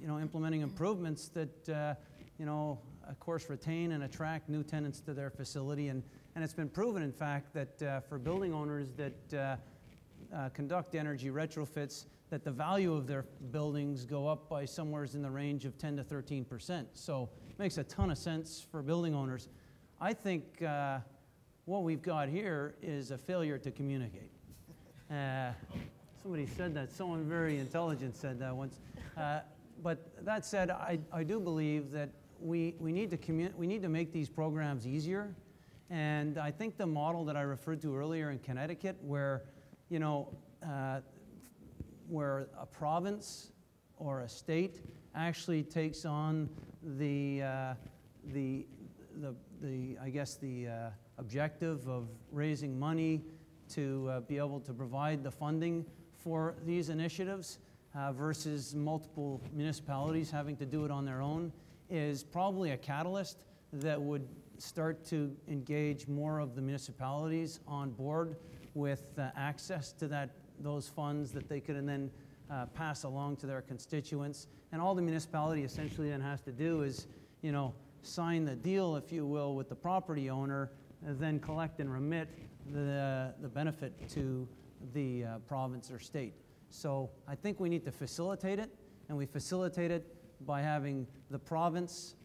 implementing improvements that, of course, retain and attract new tenants to their facility. And it's been proven, in fact, that for building owners that conduct energy retrofits, that the value of their buildings go up by somewhere in the range of 10 to 13%. So it makes a ton of sense for building owners. I think what we've got here is a failure to communicate. Somebody said that. Someone very intelligent said that once. But that said, I do believe that we need to make these programs easier. And I think the model that I referred to earlier in Connecticut, where where a province or a state actually takes on the objective of raising money to be able to provide the funding for these initiatives versus multiple municipalities having to do it on their own is probably a catalyst that would start to engage more of the municipalities on board with access to those funds that they could then pass along to their constituents. And all the municipality essentially then has to do is, sign the deal, if you will, with the property owner, then collect and remit the benefit to the province or state. So I think we need to facilitate it, and we facilitate it by having the province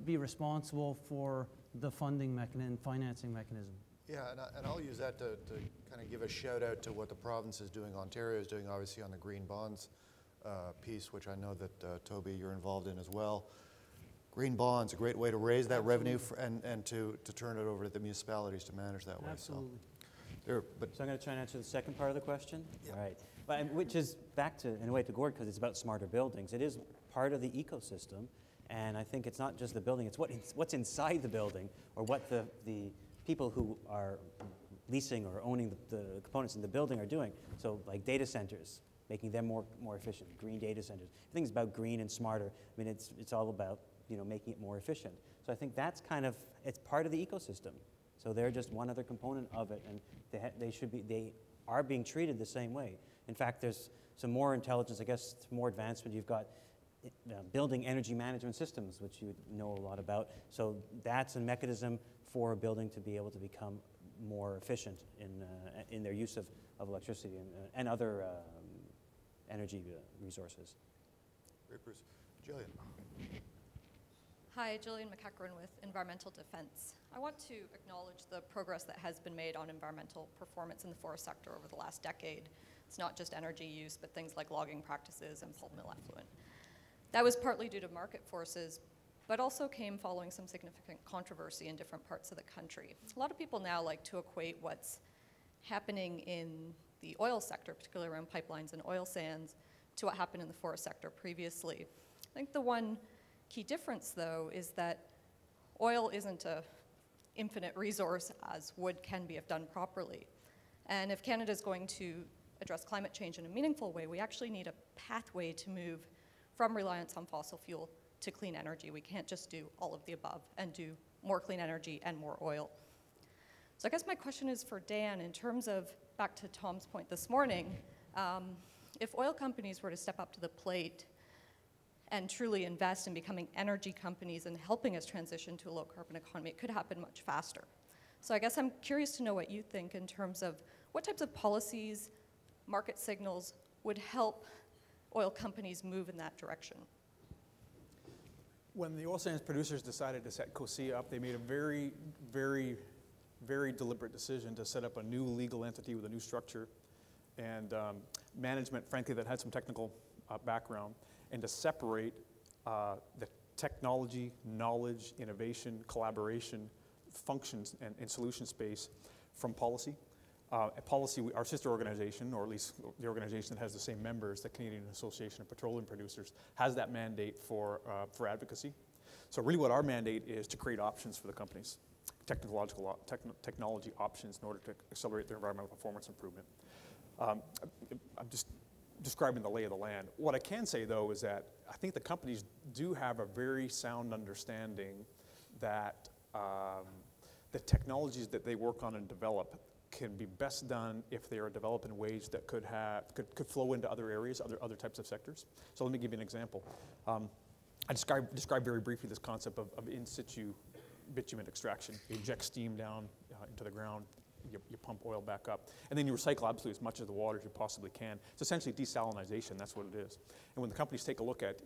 be responsible for the funding and financing mechanism. Yeah, and I'll use that to kind of give a shout out to what the province is doing. Ontario is doing, obviously, on the green bonds piece, which I know that, Toby, you're involved in as well. Green bonds, a great way to raise that revenue and to turn it over to the municipalities to manage that way. Absolutely. So I'm going to try and answer the second part of the question. Yeah. All right. But, which is back to, in a way, to Gord, because it's about smarter buildings. It is part of the ecosystem, and I think it's not just the building, it's what's inside the building, or what the people who are leasing or owning the components in the building are doing. So like data centers, making them more efficient, green data centers. Everything's about green and smarter. I mean, it's all about, making it more efficient. So I think that's it's part of the ecosystem. So they're just one other component of it, and they are being treated the same way. In fact, there's some more intelligence, I guess, more advancement. You've got building energy management systems, which you know a lot about. So that's a mechanism for a building to be able to become more efficient in their use of electricity and other energy resources. Great, Bruce. Jillian. Hi, Jillian McEachran with Environmental Defense. I want to acknowledge the progress that has been made on environmental performance in the forest sector over the last decade. It's not just energy use, but things like logging practices and pulp mill effluent. That was partly due to market forces, but also came following some significant controversy in different parts of the country. A lot of people now like to equate what's happening in the oil sector, particularly around pipelines and oil sands, to what happened in the forest sector previously. I think the one key difference, though, is that oil isn't an infinite resource as wood can be if done properly. And if Canada is going to address climate change in a meaningful way, we actually need a pathway to move from reliance on fossil fuel to clean energy. We can't just do all of the above and do more clean energy and more oil. So I guess my question is for Dan, in terms of, back to Tom's point this morning, if oil companies were to step up to the plate and truly invest in becoming energy companies and helping us transition to a low-carbon economy, it could happen much faster. So I guess I'm curious to know what you think in terms of what types of policies, market signals would help oil companies move in that direction. When the oil sands producers decided to set COSIA up, they made a very, very, very deliberate decision to set up a new legal entity with a new structure and management, frankly, that had some technical background, and to separate the technology, knowledge, innovation, collaboration functions and solution space from policy. Policy, our sister organization, or at least the organization that has the same members, the Canadian Association of Petroleum Producers, has that mandate for advocacy. So really what our mandate is to create options for the companies, technology options in order to accelerate their environmental performance improvement. I'm just describing the lay of the land. What I can say, though, is that I think the companies do have a very sound understanding that the technologies that they work on and develop can be best done if they are developed in ways that could flow into other areas, other types of sectors. So let me give you an example. I described very briefly this concept of in situ bitumen extraction. You inject steam down into the ground, you pump oil back up, and then you recycle absolutely as much of the water as you possibly can. It's essentially desalinization, that's what it is. And when the companies take a look at,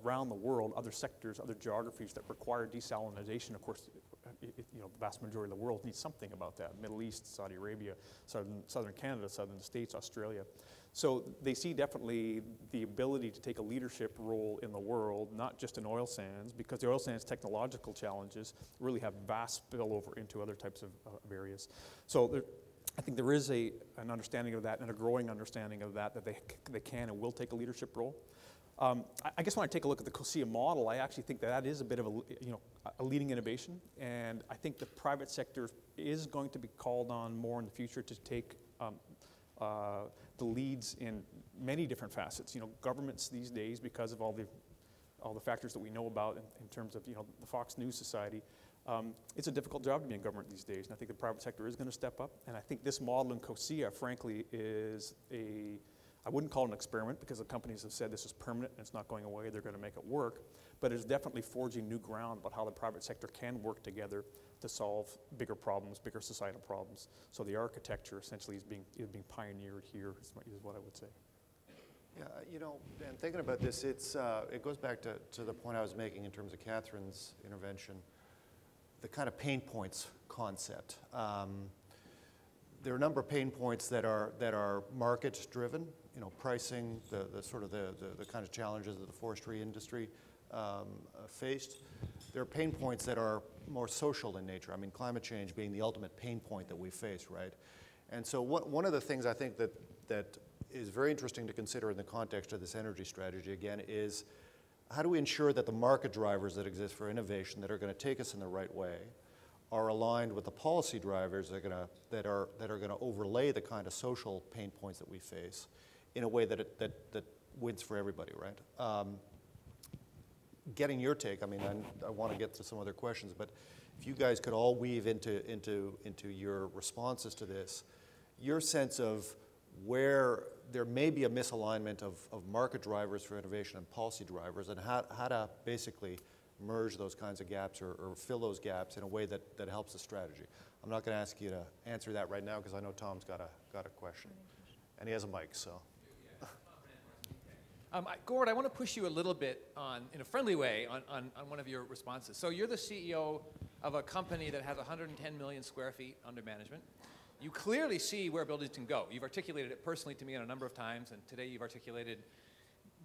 around the world, other sectors, other geographies that require desalinization, of course, the vast majority of the world needs something about that. Middle East, Saudi Arabia, southern Canada, southern states, Australia. So they see definitely the ability to take a leadership role in the world, not just in oil sands, because the oil sands technological challenges really have vast spillover into other types of areas. So I think there is an understanding of that and a growing understanding of that they can and will take a leadership role. I guess when I take a look at the COSIA model, I actually think that is a bit of a leading innovation, and I think the private sector is going to be called on more in the future to take the leads in many different facets. Governments these days, because of all the factors that we know about in terms of the Fox News Society, it's a difficult job to be in government these days, and I think the private sector is going to step up. And I think this model in COSIA, frankly, is I wouldn't call it an experiment because the companies have said this is permanent and it's not going away, they're going to make it work, but it's definitely forging new ground about how the private sector can work together to solve bigger problems, bigger societal problems. So the architecture essentially is being pioneered here, is what I would say. Yeah, and thinking about this, it goes back to the point I was making in terms of Catherine's intervention, the kind of pain points concept. There are a number of pain points that are market driven, pricing, the kind of challenges that the forestry industry faced. There are pain points that are more social in nature. I mean, climate change being the ultimate pain point that we face, right? And so one of the things I think that is very interesting to consider in the context of this energy strategy, again, is how do we ensure that the market drivers that exist for innovation that are going to take us in the right way are aligned with the policy drivers that are going to overlay the kind of social pain points that we face in a way that wins for everybody, right? Getting your take, I want to get to some other questions, but if you guys could all weave into your responses to this, your sense of where there may be a misalignment of market drivers for innovation and policy drivers, and how to basically merge those kinds of gaps or fill those gaps in a way that helps the strategy. I'm not going to ask you to answer that right now because I know Tom's got a question. And he has a mic, so. Gord, I want to push you a little bit in a friendly way on one of your responses. So you're the CEO of a company that has 110 million square feet under management. You clearly see where buildings can go. You've articulated it personally to me on a number of times, and today you've articulated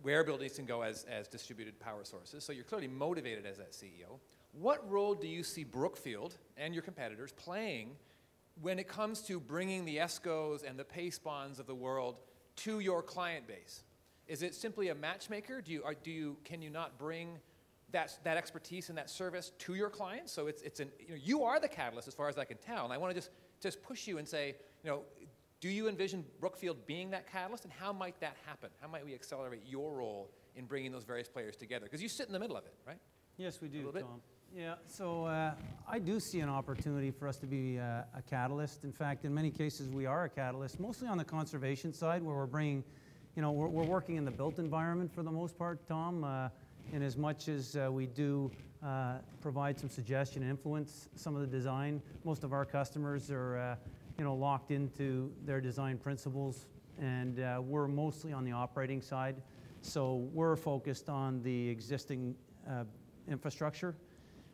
where buildings can go as distributed power sources. So you're clearly motivated as that CEO. What role do you see Brookfield and your competitors playing when it comes to bringing the ESCOs and the PACE bonds of the world to your client base? Is it simply a matchmaker? Can you not bring that expertise and that service to your clients? So you are the catalyst as far as I can tell. And I want to just push you and say, do you envision Brookfield being that catalyst, and how might that happen? How might we accelerate your role in bringing those various players together? Because you sit in the middle of it, right? Yes, we do, Tom. Yeah, so I do see an opportunity for us to be a catalyst. In fact, in many cases, we are a catalyst, mostly on the conservation side, where we're bringing, we're working in the built environment for the most part, Tom, in as much as we do provide some suggestion and influence some of the design. Most of our customers are, locked into their design principles, and we're mostly on the operating side. So we're focused on the existing infrastructure.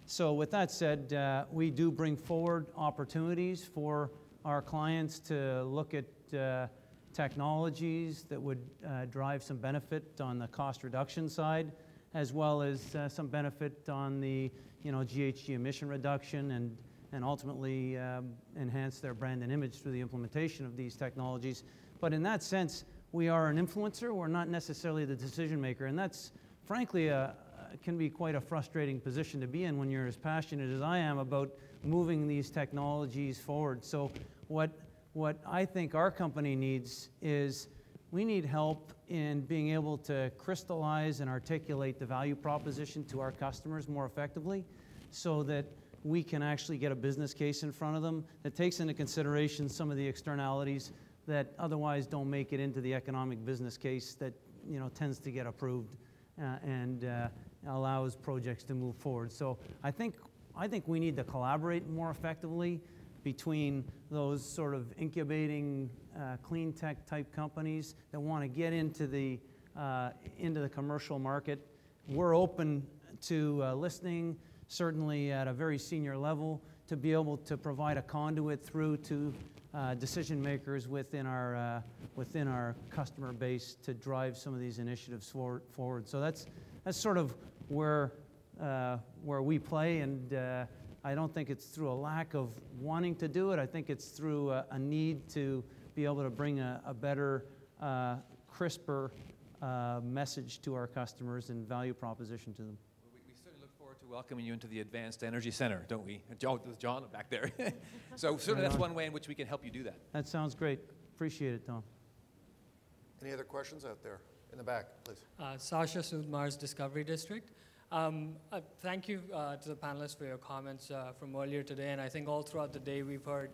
So with that said, we do bring forward opportunities for our clients to look at technologies that would drive some benefit on the cost reduction side, as well as some benefit on the GHG emission reduction and ultimately enhance their brand and image through the implementation of these technologies. But in that sense, we are an influencer. We're not necessarily the decision maker, and that's frankly can be quite a frustrating position to be in when you're as passionate as I am about moving these technologies forward. So what I think our company needs is we need help in being able to crystallize and articulate the value proposition to our customers more effectively, so that we can actually get a business case in front of them that takes into consideration some of the externalities that otherwise don't make it into the economic business case that tends to get approved and allows projects to move forward. So I think we need to collaborate more effectively between those sort of incubating clean tech type companies that want to get into the commercial market. We're open to listening, certainly at a very senior level, to be able to provide a conduit through to decision makers within our customer base to drive some of these initiatives forward. So that's sort of where we play, and I don't think it's through a lack of wanting to do it. I think it's through a need to be able to bring a better, crisper message to our customers and value proposition to them. We certainly look forward to welcoming you into the Advanced Energy Center, don't we? John back there. So certainly that's one way in which we can help you do that. That sounds great. Appreciate it, Tom. Any other questions out there? In the back, please. Sasha Sudmar's Discovery District. Thank you to the panelists for your comments from earlier today, and I think all throughout the day we've heard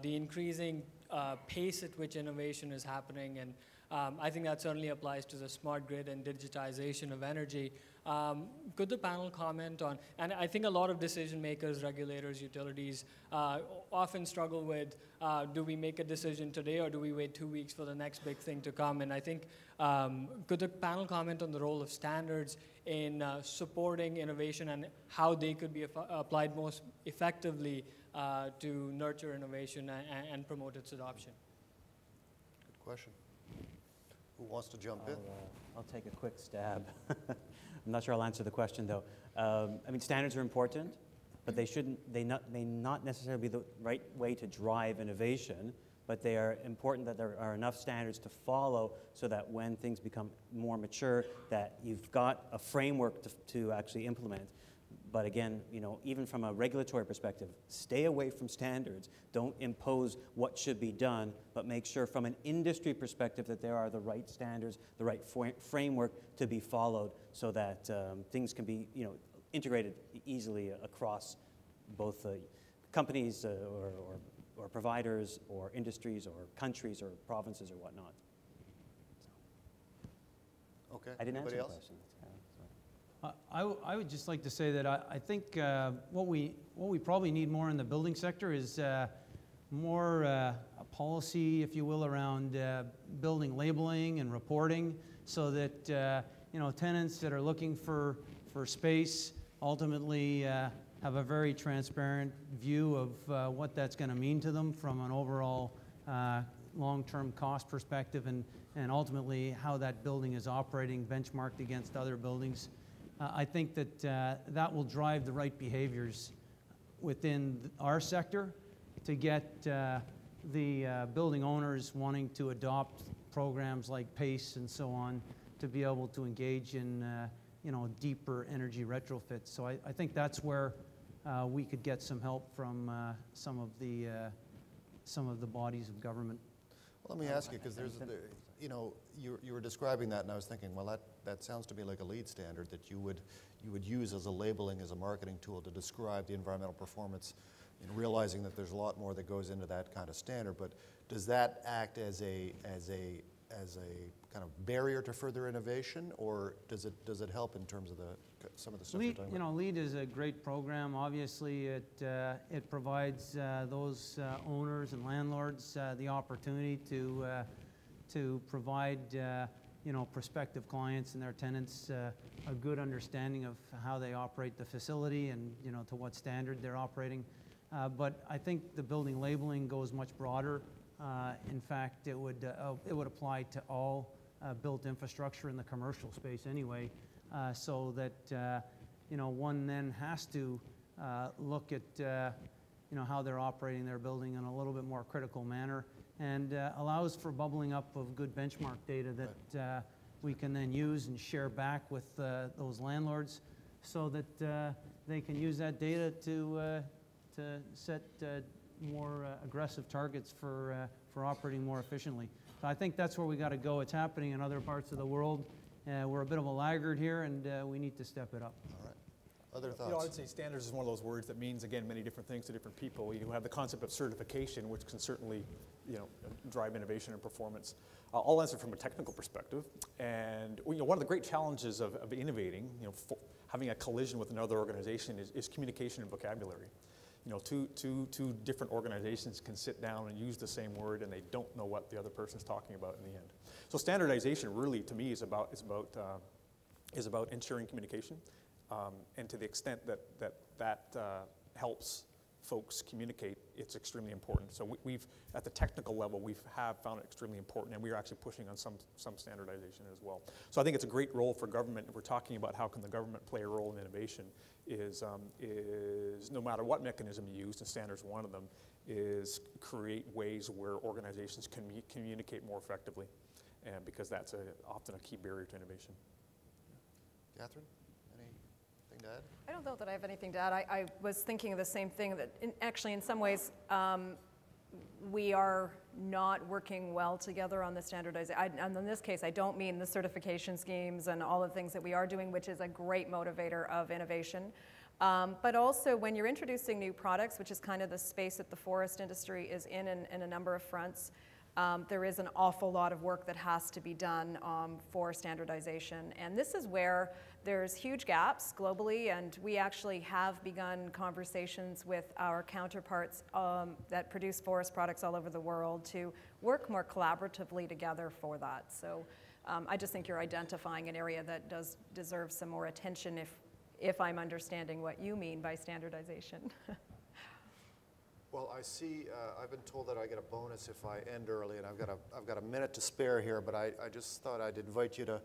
the increasing pace at which innovation is happening, and I think that certainly applies to the smart grid and digitization of energy. Could the panel comment on, and I think a lot of decision makers, regulators, utilities often struggle with, do we make a decision today or do we wait 2 weeks for the next big thing to come? And I think, could the panel comment on the role of standards in supporting innovation and how they could be applied most effectively to nurture innovation and promote its adoption? Good question. Who wants to jump in? I'll take a quick stab. I'm not sure I'll answer the question, though. I mean, standards are important, but they not necessarily be the right way to drive innovation, but they are important that there are enough standards to follow so that when things become more mature, that you've got a framework to actually implement. But again, even from a regulatory perspective, stay away from standards. Don't impose what should be done, but make sure from an industry perspective that there are the right standards, the right framework to be followed so that things can be integrated easily across both companies or providers or industries or countries or provinces or whatnot. Okay. I didn't answer Anybody the else? question. I would just like to say that I think what we probably need more in the building sector is more a policy, if you will, around building labeling and reporting, so that tenants that are looking for space ultimately have a very transparent view of what that's going to mean to them from an overall long-term cost perspective, and ultimately how that building is operating benchmarked against other buildings. I think that that will drive the right behaviors within our sector to get the building owners wanting to adopt programs like PACE and so on to be able to engage in deeper energy retrofits. So I think that's where we could get some help from some of the bodies of government. Well, let me ask you, because you were describing that, and I was thinking, well, that sounds to me like a LEED standard that you would use as a labeling, as a marketing tool to describe the environmental performance, and realizing that there's a lot more that goes into that kind of standard. But does that act as a kind of barrier to further innovation, or does it help in terms of some of the stuff you're talking about? LEED is a great program. Obviously, it provides those owners and landlords the opportunity to provide prospective clients and their tenants a good understanding of how they operate the facility and to what standard they're operating. But I think the building labeling goes much broader. In fact, it would apply to all built infrastructure in the commercial space anyway, so that one then has to look at how they're operating their building in a little bit more critical manner, and allows for bubbling up of good benchmark data that we can then use and share back with those landlords, so that they can use that data to set more aggressive targets for operating more efficiently. So I think that's where we got to go. It's happening in other parts of the world. We're a bit of a laggard here, and we need to step it up. All right. Other thoughts? I'd say standards is one of those words that means, again, many different things to different people. You have the concept of certification, which can certainly drive innovation and performance. I'll answer from a technical perspective. And one of the great challenges of innovating, having a collision with another organization is communication and vocabulary. Two different organizations can sit down and use the same word, and they don't know what the other person's talking about in the end. So standardization really, to me, is about ensuring communication, and to the extent that helps folks communicate, it's extremely important. So we've at the technical level, we have found it extremely important, and we are actually pushing on some standardization as well. So I think it's a great role for government. If we're talking about how can the government play a role in innovation, is no matter what mechanism you use, and standards one of them, is create ways where organizations can communicate more effectively, and because that's often a key barrier to innovation. Catherine, anything to add? I don't know that I have anything to add. I was thinking of the same thing, that actually in some ways we are not working well together on the standardization. And in this case, I don't mean the certification schemes and all the things that we are doing, which is a great motivator of innovation. But also when you're introducing new products, which is kind of the space that the forest industry is in a number of fronts, there is an awful lot of work that has to be done for standardization. And this is where there's huge gaps globally, and we actually have begun conversations with our counterparts that produce forest products all over the world to work more collaboratively together for that. So I just think you're identifying an area that does deserve some more attention if I'm understanding what you mean by standardization. Well, I see, I've been told that I get a bonus if I end early, and I've got a minute to spare here, but I just thought I'd invite you to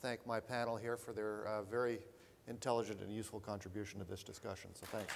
thank my panel here for their very intelligent and useful contribution to this discussion, so thanks.